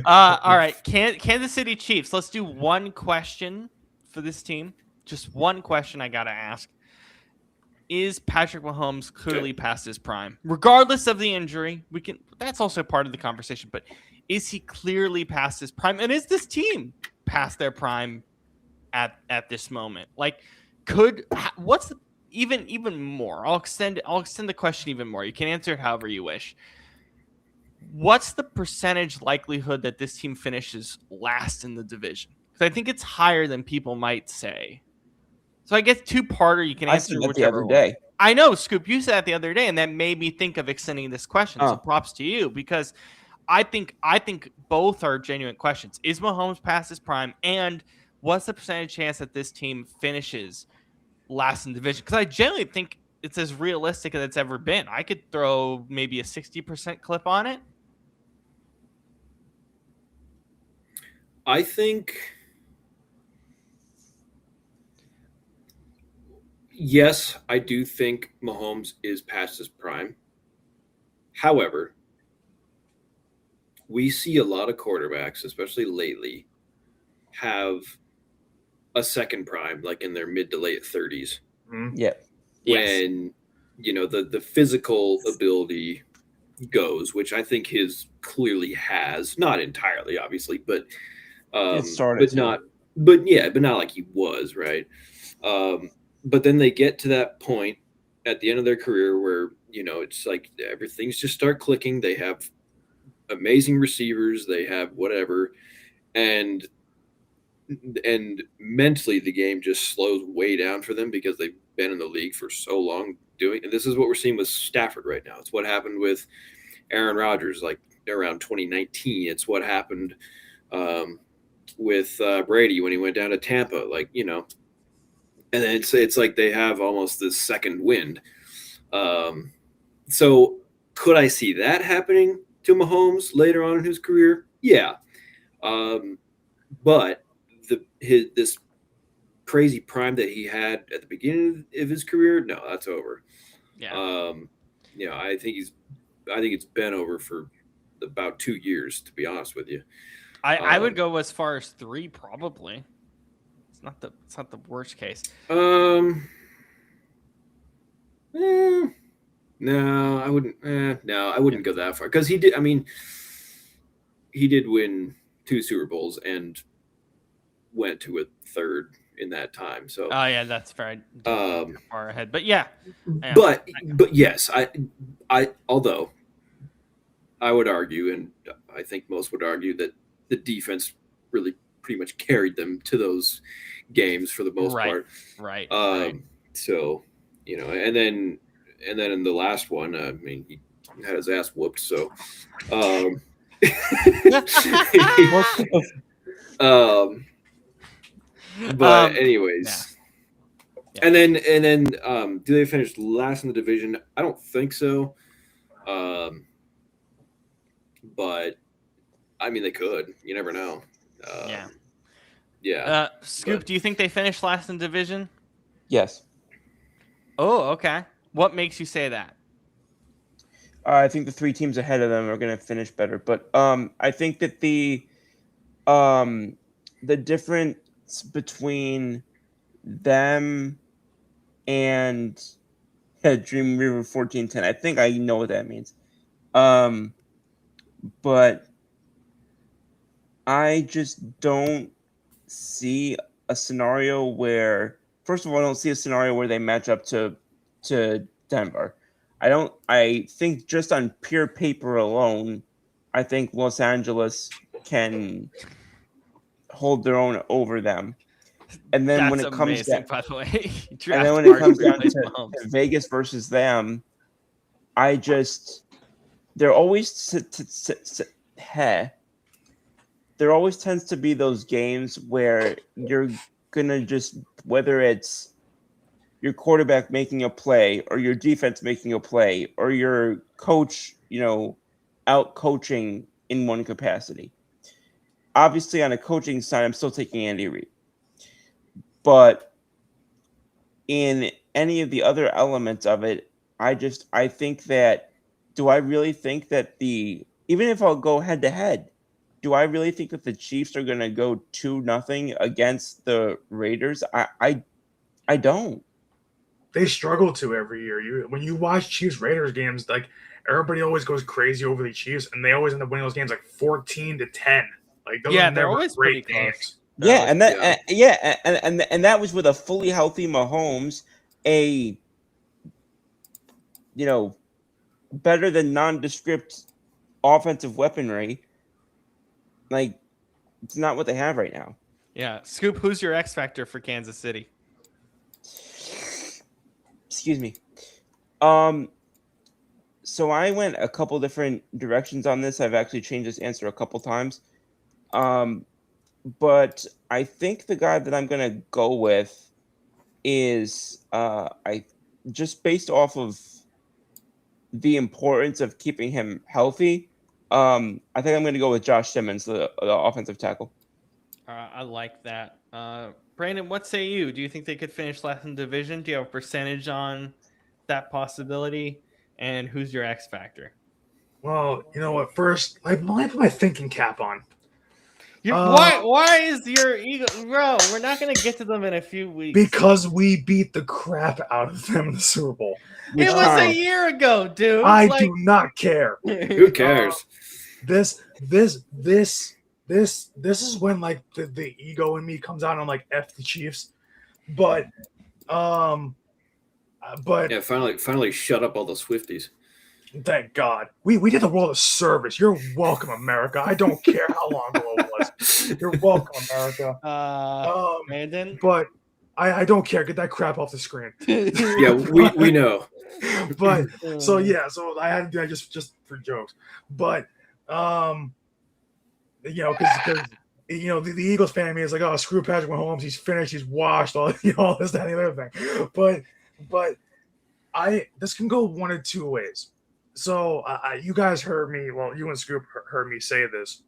All right, Kansas City Chiefs. Let's do one question for this team. Just one question I gotta ask: is Patrick Mahomes clearly past his prime, regardless of the injury? That's also part of the conversation. But is he clearly past his prime, and is this team past their prime at this moment? Like, what's the even more? I'll extend the question even more. You can answer it however you wish. What's the percentage likelihood that this team finishes last in the division? Because I think it's higher than people might say. So I guess two-parter. You can answer whichever the other day. I know, Scoop. You said that the other day, and that made me think of extending this question. So props to you, because I think both are genuine questions. Is Mahomes past his prime, and what's the percentage chance that this team finishes last in the division? Because I generally think it's as realistic as it's ever been. I could throw maybe a 60% clip on it. I think, yes, I do think Mahomes is past his prime. However, we see a lot of quarterbacks, especially lately, have a second prime, like in their mid to late 30s. Yeah. When, the physical ability goes, which I think his clearly has, not entirely, obviously, but not like he was, right? But then they get to that point at the end of their career where, it's like everything's just start clicking. They have amazing receivers, they have whatever, and mentally the game just slows way down for them because they've been in the league for so long and this is what we're seeing with Stafford right now. It's what happened with Aaron Rodgers. Like, around 2019. It's what happened with Brady when he went down to Tampa. Like, you know, and it's like they have almost this second wind. So could I see that happening to Mahomes later on in his career? Yeah. But this crazy prime that he had at the beginning of his career, no, that's over. Yeah. You know, I think it's been over for about 2 years, to be honest with you. I would go as far as 3, probably. It's not the worst case. No, I wouldn't. No, I wouldn't go that far because he did. I mean, he did win 2 Super Bowls and went to a third in that time. So, Oh yeah, that's fair. Far ahead, but yeah. But yes, I although I would argue, and I think most would argue, that the defense really pretty much carried them to those games for the most part. Right. So, you know, and then in the last one, I mean, he had his ass whooped. So, but anyways, yeah. And then do they finish last in the division? I don't think so. But I mean, they could. You never know. Yeah. Scoop, do you think they finished last in division? Yes. Oh, okay. What makes you say that? I think the 3 teams ahead of them are going to finish better, but I think that the difference between them and Dream River 1410, I think I know what that means. But I just don't see a scenario where, first of all, I don't see a scenario where they match up to Denver. I think just on pure paper alone, I think Los Angeles can hold their own over them. And then when it comes down, by the way, and then when it comes down to Vegas versus them, there always tends to be those games where you're gonna just, whether it's your quarterback making a play or your defense making a play or your coach, out coaching in one capacity. Obviously, on a coaching side, I'm still taking Andy Reid. But in any of the other elements of it, I think that, do I really think that even if I'll go head to head, do I really think that the Chiefs are going to go 2-0 against the Raiders? I don't. They struggle to every year. When you watch Chiefs Raiders games, like, everybody always goes crazy over the Chiefs, and they always end up winning those games like 14-10. Like, those are they're always great pretty games. Close. Yeah, and that was with a fully healthy Mahomes, better than nondescript offensive weaponry. Like, it's not what they have right now. Yeah, Scoop, who's your X factor for Kansas City? Excuse me. So I went a couple different directions on this. I've actually changed this answer a couple times. But I think the guy that I'm going to go with is just based off of the importance of keeping him healthy. I think I'm going to go with Josh Simmons, the offensive tackle. I like that. Brandon, what say you? Do you think they could finish last in the division? Do you have a percentage on that possibility? And who's your X factor? Well, you know what? First, I might put my thinking cap on. Why is your ego, bro? We're not gonna get to them in a few weeks because we beat the crap out of them in the Super Bowl. It was a year ago, dude. I do not care. Who cares? This is when, like, the ego in me comes out on, like, F the Chiefs, but yeah, finally shut up all the Swifties. Thank God. We did the world a service. You're welcome, America. I don't care how long ago it was. You're welcome, America. Brandon? But I don't care. Get that crap off the screen. Yeah, we know. But so I had to do that just for jokes. But Because the Eagles fan of me is like, oh, screw Patrick Mahomes, he's finished, he's washed, all all this, that, and the other thing. But this can go one of two ways. So you guys heard me. Well, you and Scoop heard me say this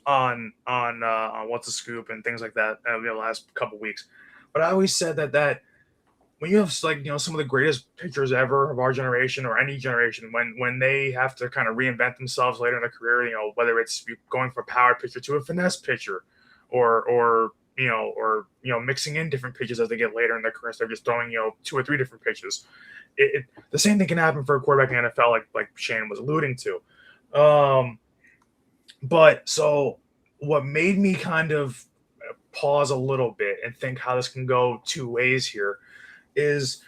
on What's the Scoop and things like that the last couple weeks. But I always said that when you have some of the greatest pitchers ever of our generation or any generation, when they have to kind of reinvent themselves later in their career, whether it's going from a power pitcher to a finesse pitcher, or mixing in different pitches as they get later in their career, instead of just throwing 2 or 3 different pitches. The same thing can happen for a quarterback in the NFL, like Shane was alluding to. But so what made me kind of pause a little bit and think how this can go 2 ways here is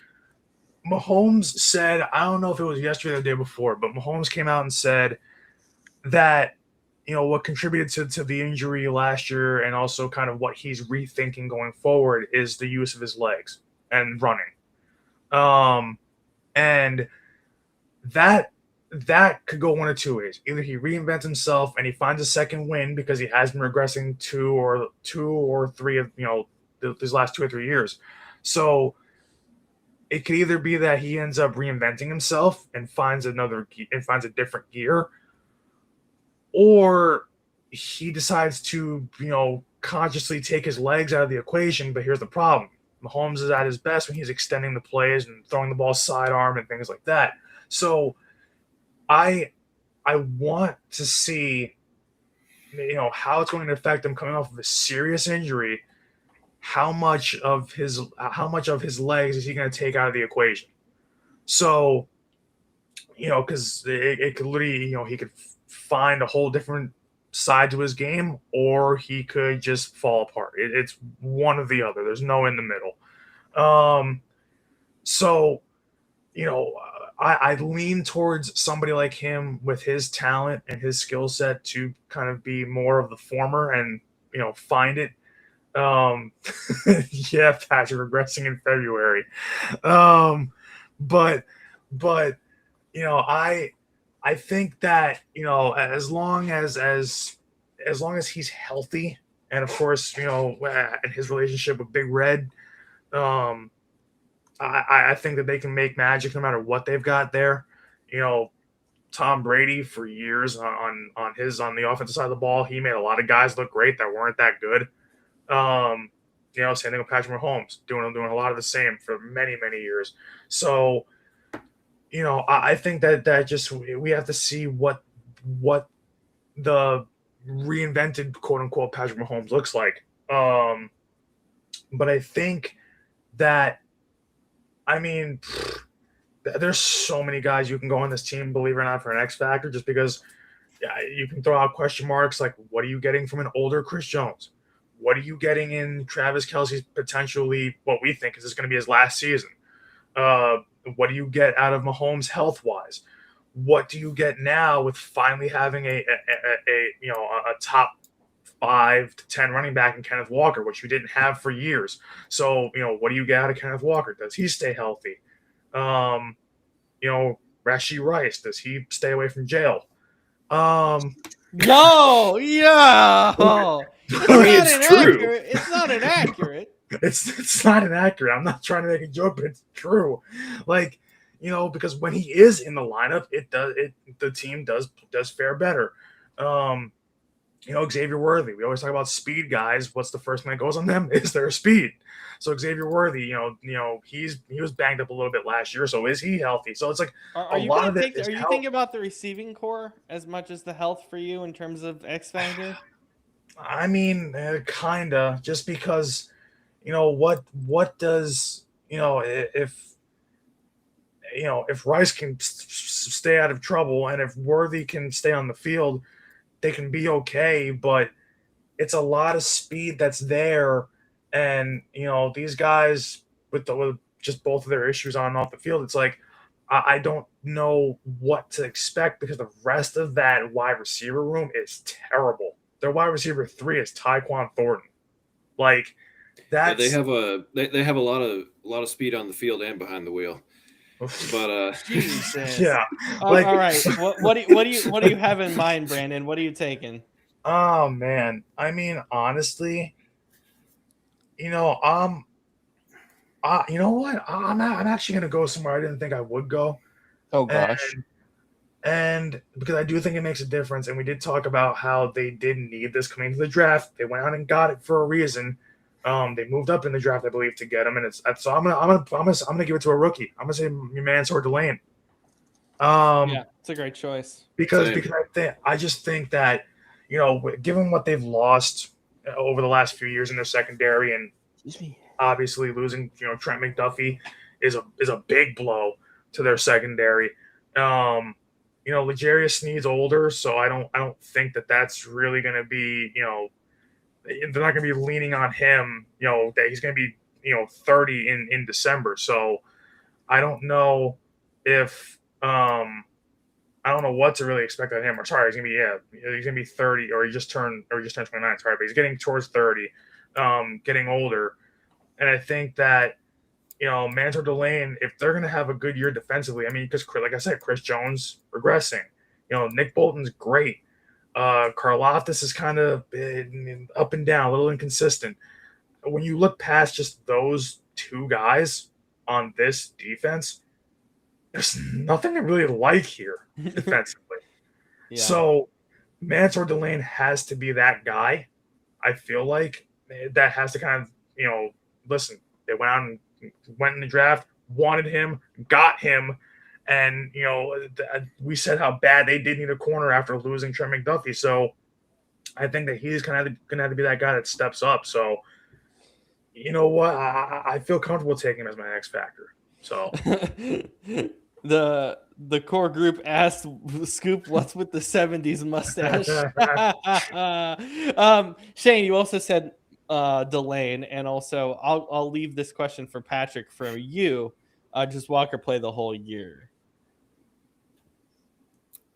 Mahomes said, I don't know if it was yesterday or the day before, but Mahomes came out and said that, what contributed to the injury last year and also kind of what he's rethinking going forward is the use of his legs and running. And that could go one of 2 ways. Either he reinvents himself and he finds a second win because he has been regressing 2 or 3 of these last 2 or 3 years. So it could either be that he ends up reinventing himself and finds a different gear, or he decides to consciously take his legs out of the equation. But here's the problem: Mahomes is at his best when he's extending the plays and throwing the ball sidearm and things like that. So I want to see how it's going to affect him coming off of a serious injury. How much of his legs is he going to take out of the equation? So, because it could literally, he could find a whole different side to his game, or he could just fall apart. It's one or the other. There's no in the middle. So, I lean towards somebody like him with his talent and his skill set to kind of be more of the former and, find it. Yeah, Patrick, regressing in February. But I think that as long as he's healthy, and of course in his relationship with Big Red, I think that they can make magic no matter what they've got there. Tom Brady for years on the offensive side of the ball, he made a lot of guys look great that weren't that good. Same thing with Patrick Mahomes, doing a lot of the same for many, many years. So, I think that just we have to see what the reinvented quote unquote Patrick Mahomes looks like. But I think that, there's so many guys you can go on this team, believe it or not, for an X factor, just because you can throw out question marks like, what are you getting from an older Chris Jones? What are you getting in Travis Kelce's potentially what we think is going to be his last season? What do you get out of Mahomes health-wise? What do you get now with finally having a top 5 to 10 running back in Kenneth Walker, which you didn't have for years? So, what do you get out of Kenneth Walker? Does he stay healthy? Rashee Rice, does he stay away from jail? No, yeah. It's true. It's not inaccurate. It's not inaccurate. I'm not trying to make a joke, but it's true. Because when he is in the lineup, the team does fare better. Xavier Worthy. We always talk about speed guys. What's the first thing that goes on them? Is their speed. So Xavier Worthy, he was banged up a little bit last year. So is he healthy? So it's like are you thinking about the receiving core as much as the health for you in terms of X factor? Kinda, just because, what does, if Rice can stay out of trouble and if Worthy can stay on the field, they can be okay, but it's a lot of speed that's there. And, these guys with just both of their issues on and off the field, it's like, I don't know what to expect because the rest of that wide receiver room is terrible. Their wide receiver 3 is Tyquan Thornton. They have a lot of speed on the field and behind the wheel. But Jesus. Yeah. All right. What do you have in mind, Brandon? What are you taking? Oh man. I mean, honestly, you know, you know what? I'm actually gonna go somewhere I didn't think I would go, Oh and gosh. because I do think it makes a difference. And we did talk about how they didn't need this coming into the draft. They went out and got it for a reason. They moved up in the draft, I believe, to get him, and it's so I'm gonna give it to a rookie. I'm gonna say your man Sword Delane. Yeah, it's a great choice. Because Same. I just think that, you know, given what they've lost over the last few years in their secondary, and Excuse me. obviously losing, you know, Trent McDuffie is a big blow to their secondary. You know, L'Jarius Sneed's older, so I don't think that that's really going to be, you know, they're not going to be leaning on him. You know, that he's going to be, you know, 30 in December. So I don't know if I don't know what to really expect of him. Or sorry, he's gonna be 30, or he just turned 29. Sorry, but he's getting towards 30, getting older, and I think that, you know, Mantor Delane, if they're gonna have a good year defensively, I mean, because like I said, Chris Jones regressing, you know, Nick Bolton's great. Karlaftis is kind of up and down, a little inconsistent. When you look past just those two guys on this defense, there's nothing to really like here defensively. Yeah. So Mansour Delane has to be that guy. I feel like that has to kind of, you know, listen, they went in the draft, wanted him, got him, and, you know, we said how bad they did need a corner after losing Trent McDuffie. So I think that he's kind of going to have to be that guy that steps up. So, you know what? I feel comfortable taking him as my X factor. So the core group asked Scoop, "What's with the '70s mustache?" Shane, you also said Delane, and also I'll leave this question for Patrick for you. Does Walker play the whole year?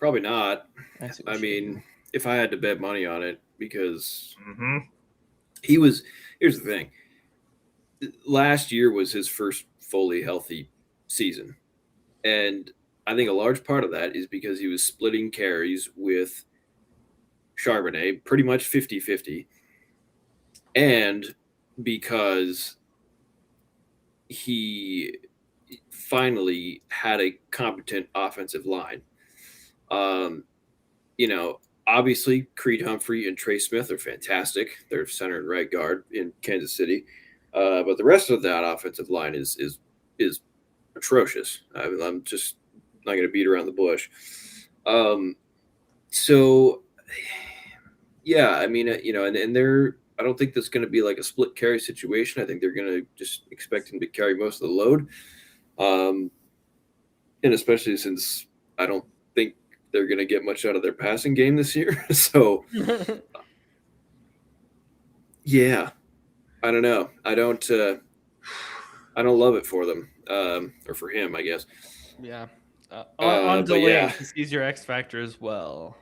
probably not. That's a I mean, if I had to bet money on it, because he was. Here's the thing. Last year was his first fully healthy season. And I think a large part of that is because he was splitting carries with Charbonnet pretty much 50-50. And because he finally had a competent offensive line. You know, obviously Creed Humphrey and Trey Smith are fantastic. They're center and right guard in Kansas City. But the rest of that offensive line is atrocious. I mean, I'm just not going to beat around the bush. So, yeah, I mean, you know, and they're, I don't think that's going to be like a split carry situation. I think they're going to just expect him to carry most of the load. And especially since I don't think they're going to get much out of their passing game this year. So, yeah, I don't know. I don't love it for them, or for him, I guess. Yeah. On Delane, yeah. because he's your X factor as well.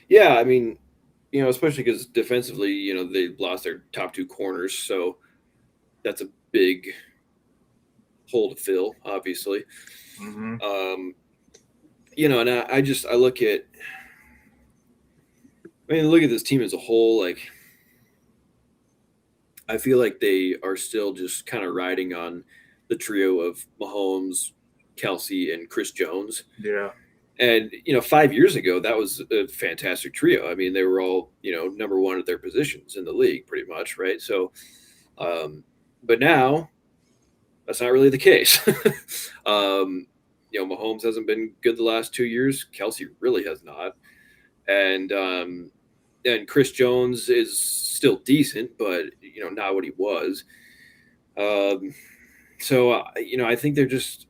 Yeah, I mean, you know, especially because defensively, you know, they lost their top two corners, so that's a big hole to fill, obviously. You know, and I look at, look at this team as a whole. Like, I feel like they are still just kind of riding on the trio of Mahomes, Kelsey, and Chris Jones. yeah. And, you know, 5 years ago, that was a fantastic trio. I mean, they were all, you know, number one at their positions in the league pretty much, right? So, but now that's not really the case. You know, Mahomes hasn't been good the last 2 years. Kelsey really has not. And Chris Jones is still decent, but, you know, not what he was. So, you know, I think they're just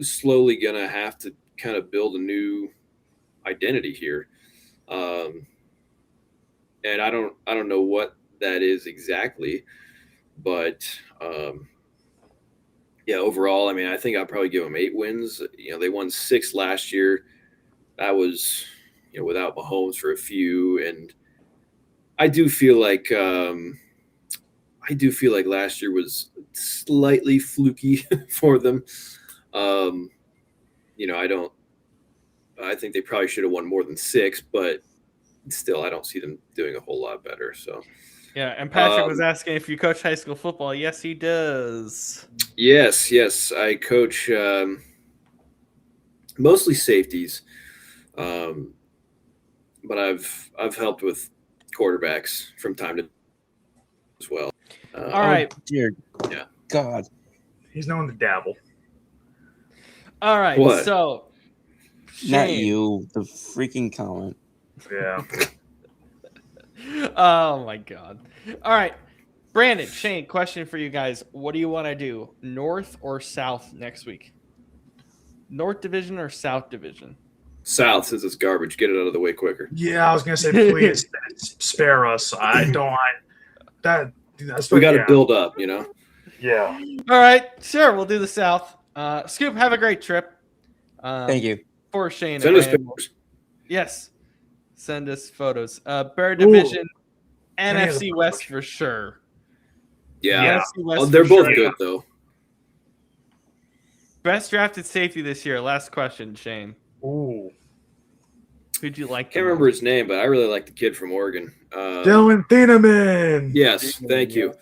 slowly going to have to kind of build a new identity here. And I don't know what that is exactly, but yeah, overall, I mean, I think I'll probably give them 8 wins. You know, they won 6 last year. That was, you know, without Mahomes for a few. And I do feel like, I I do feel like last year was slightly fluky for them. I think they probably should have won more than 6, but still, I don't see them doing a whole lot better. So, Yeah, and Patrick was asking if you coach high school football. Yes, he does. yes, I coach mostly safeties, but I've helped with quarterbacks from time to as well. All right. Dear Yeah. God. He's known to dabble. All right. What? So, Not Shane. you, the freaking comment. Yeah. Oh my God. All right. Brandon, Shane, question for you guys. What do you want to do? North or South next week? North Division or South Division? South, since it's garbage, get it out of the way quicker. Yeah, I was gonna say, please spare us. I don't. That's We got to yeah. build up, you know. Yeah. All right. Sure. We'll do the South. Scoop, have a great trip. Thank you. For Shane. Send and us Brandon. pictures. Yes. Send us photos. Bear Division, NFC West for sure. Yeah, NFC West oh, they're for both sure. good though. Best drafted safety this year. Last question, Shane. Ooh. Who'd you like? Can't remember his name, but I really like the kid from Oregon. Dylan Thieneman. Yes, thank you.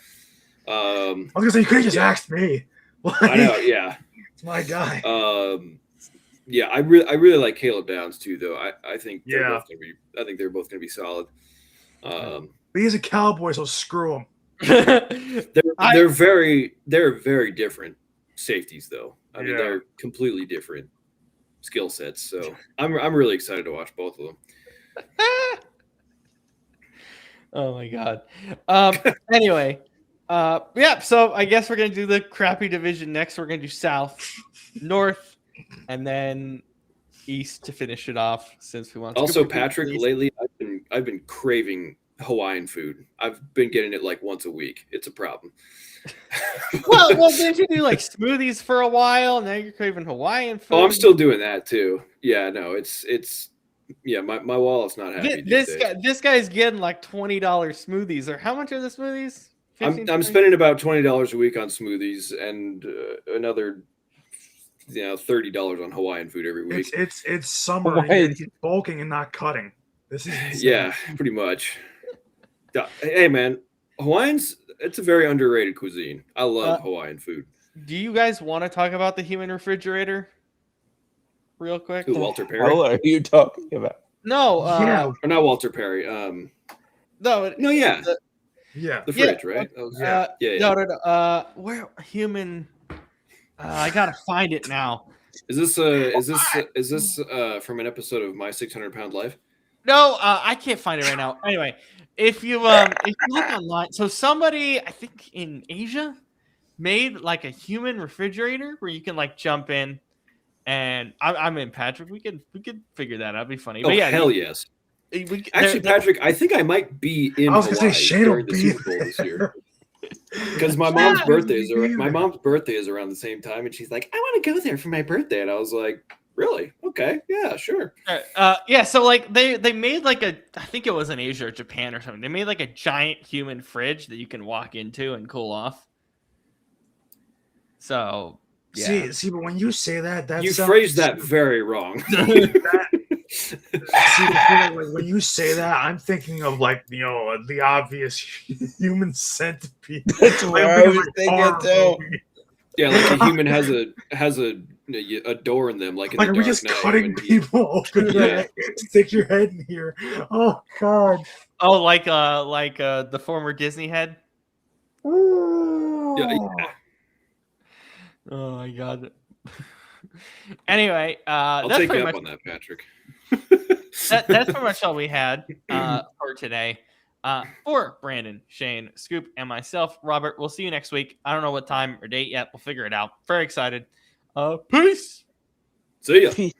I was gonna say you could have just asked me. I know. Yeah. It's my guy. Yeah, I really like Caleb Downs too, though. I think they're Yeah. both gonna be. I think they're both gonna be solid. But he's a Cowboy, so screw him. They're very different safeties, though. I mean, Yeah. they're completely different skill sets. So I'm really excited to watch both of them. Oh my God. Anyway, yeah. So I guess we're gonna do the crappy division next. We're gonna do South, North, and then East to finish it off. Since we want. Also, Patrick, lately I've been craving Hawaiian food. I've been getting it like once a week. It's a problem. well, didn't you do like smoothies for a while? Now you're craving Hawaiian food. Oh, I'm still doing that too. Yeah, no, it's yeah. My wallet's not happy. This guy's getting like $20 smoothies. Or how much are the smoothies? I'm spending about $20 a week on smoothies and another $30 on Hawaiian food every week. It's summer. Hawaiian. He's bulking and not cutting. This is insane. Yeah, pretty much. Hey man, Hawaiian's it's a very underrated cuisine. I love Hawaiian food. Do you guys want to talk about the human refrigerator real quick? Who, Walter Perry? What are you talking about? No, Yeah. Or not Walter Perry. no, yeah. Yeah. The fridge, right? That was- yeah. No. Where human? I gotta find it now. Is this from an episode of My 600-Pound Life? No, I can't find it right now. Anyway, if you look online, so somebody I think in Asia made like a human refrigerator where you can like jump in, and I'm in Patrick. We could figure that out. It'd be funny. Oh, But yeah, hell yes. Actually, they're- Patrick, I think I might be in I was gonna say Hawaii Shane will during the be Super Bowl this year. there. Because my mom's Yeah, birthday is we'll be my there. mom's birthday is around the same time, and she's like, "I want to go there for my birthday," and I was like, "Really? Okay, yeah, sure." yeah, so like they made like I think it was in Asia or Japan or something. They made like a giant human fridge that you can walk into and cool off. So yeah. See, but when you say that, You phrased that very wrong. See, like, when you say that, I'm thinking of like the obvious human centipede. That's Like, what I'm I thinking was of, like, thinking horror too. movie. Yeah, like a human has a door in them, like in Like, the are we Dark just Knight cutting when he- people open? Yeah. Stick your head in here. Oh God. Oh, like the former Disney head. Yeah, Oh my God. Anyway, I'll that's take pretty you up much on that, Patrick. that's pretty much all we had for today. For Brandon, Shane, Scoop, and myself, Robert, we'll see you next week. I don't know what time or date yet. We'll figure it out. Very excited. Peace. See ya. Peace.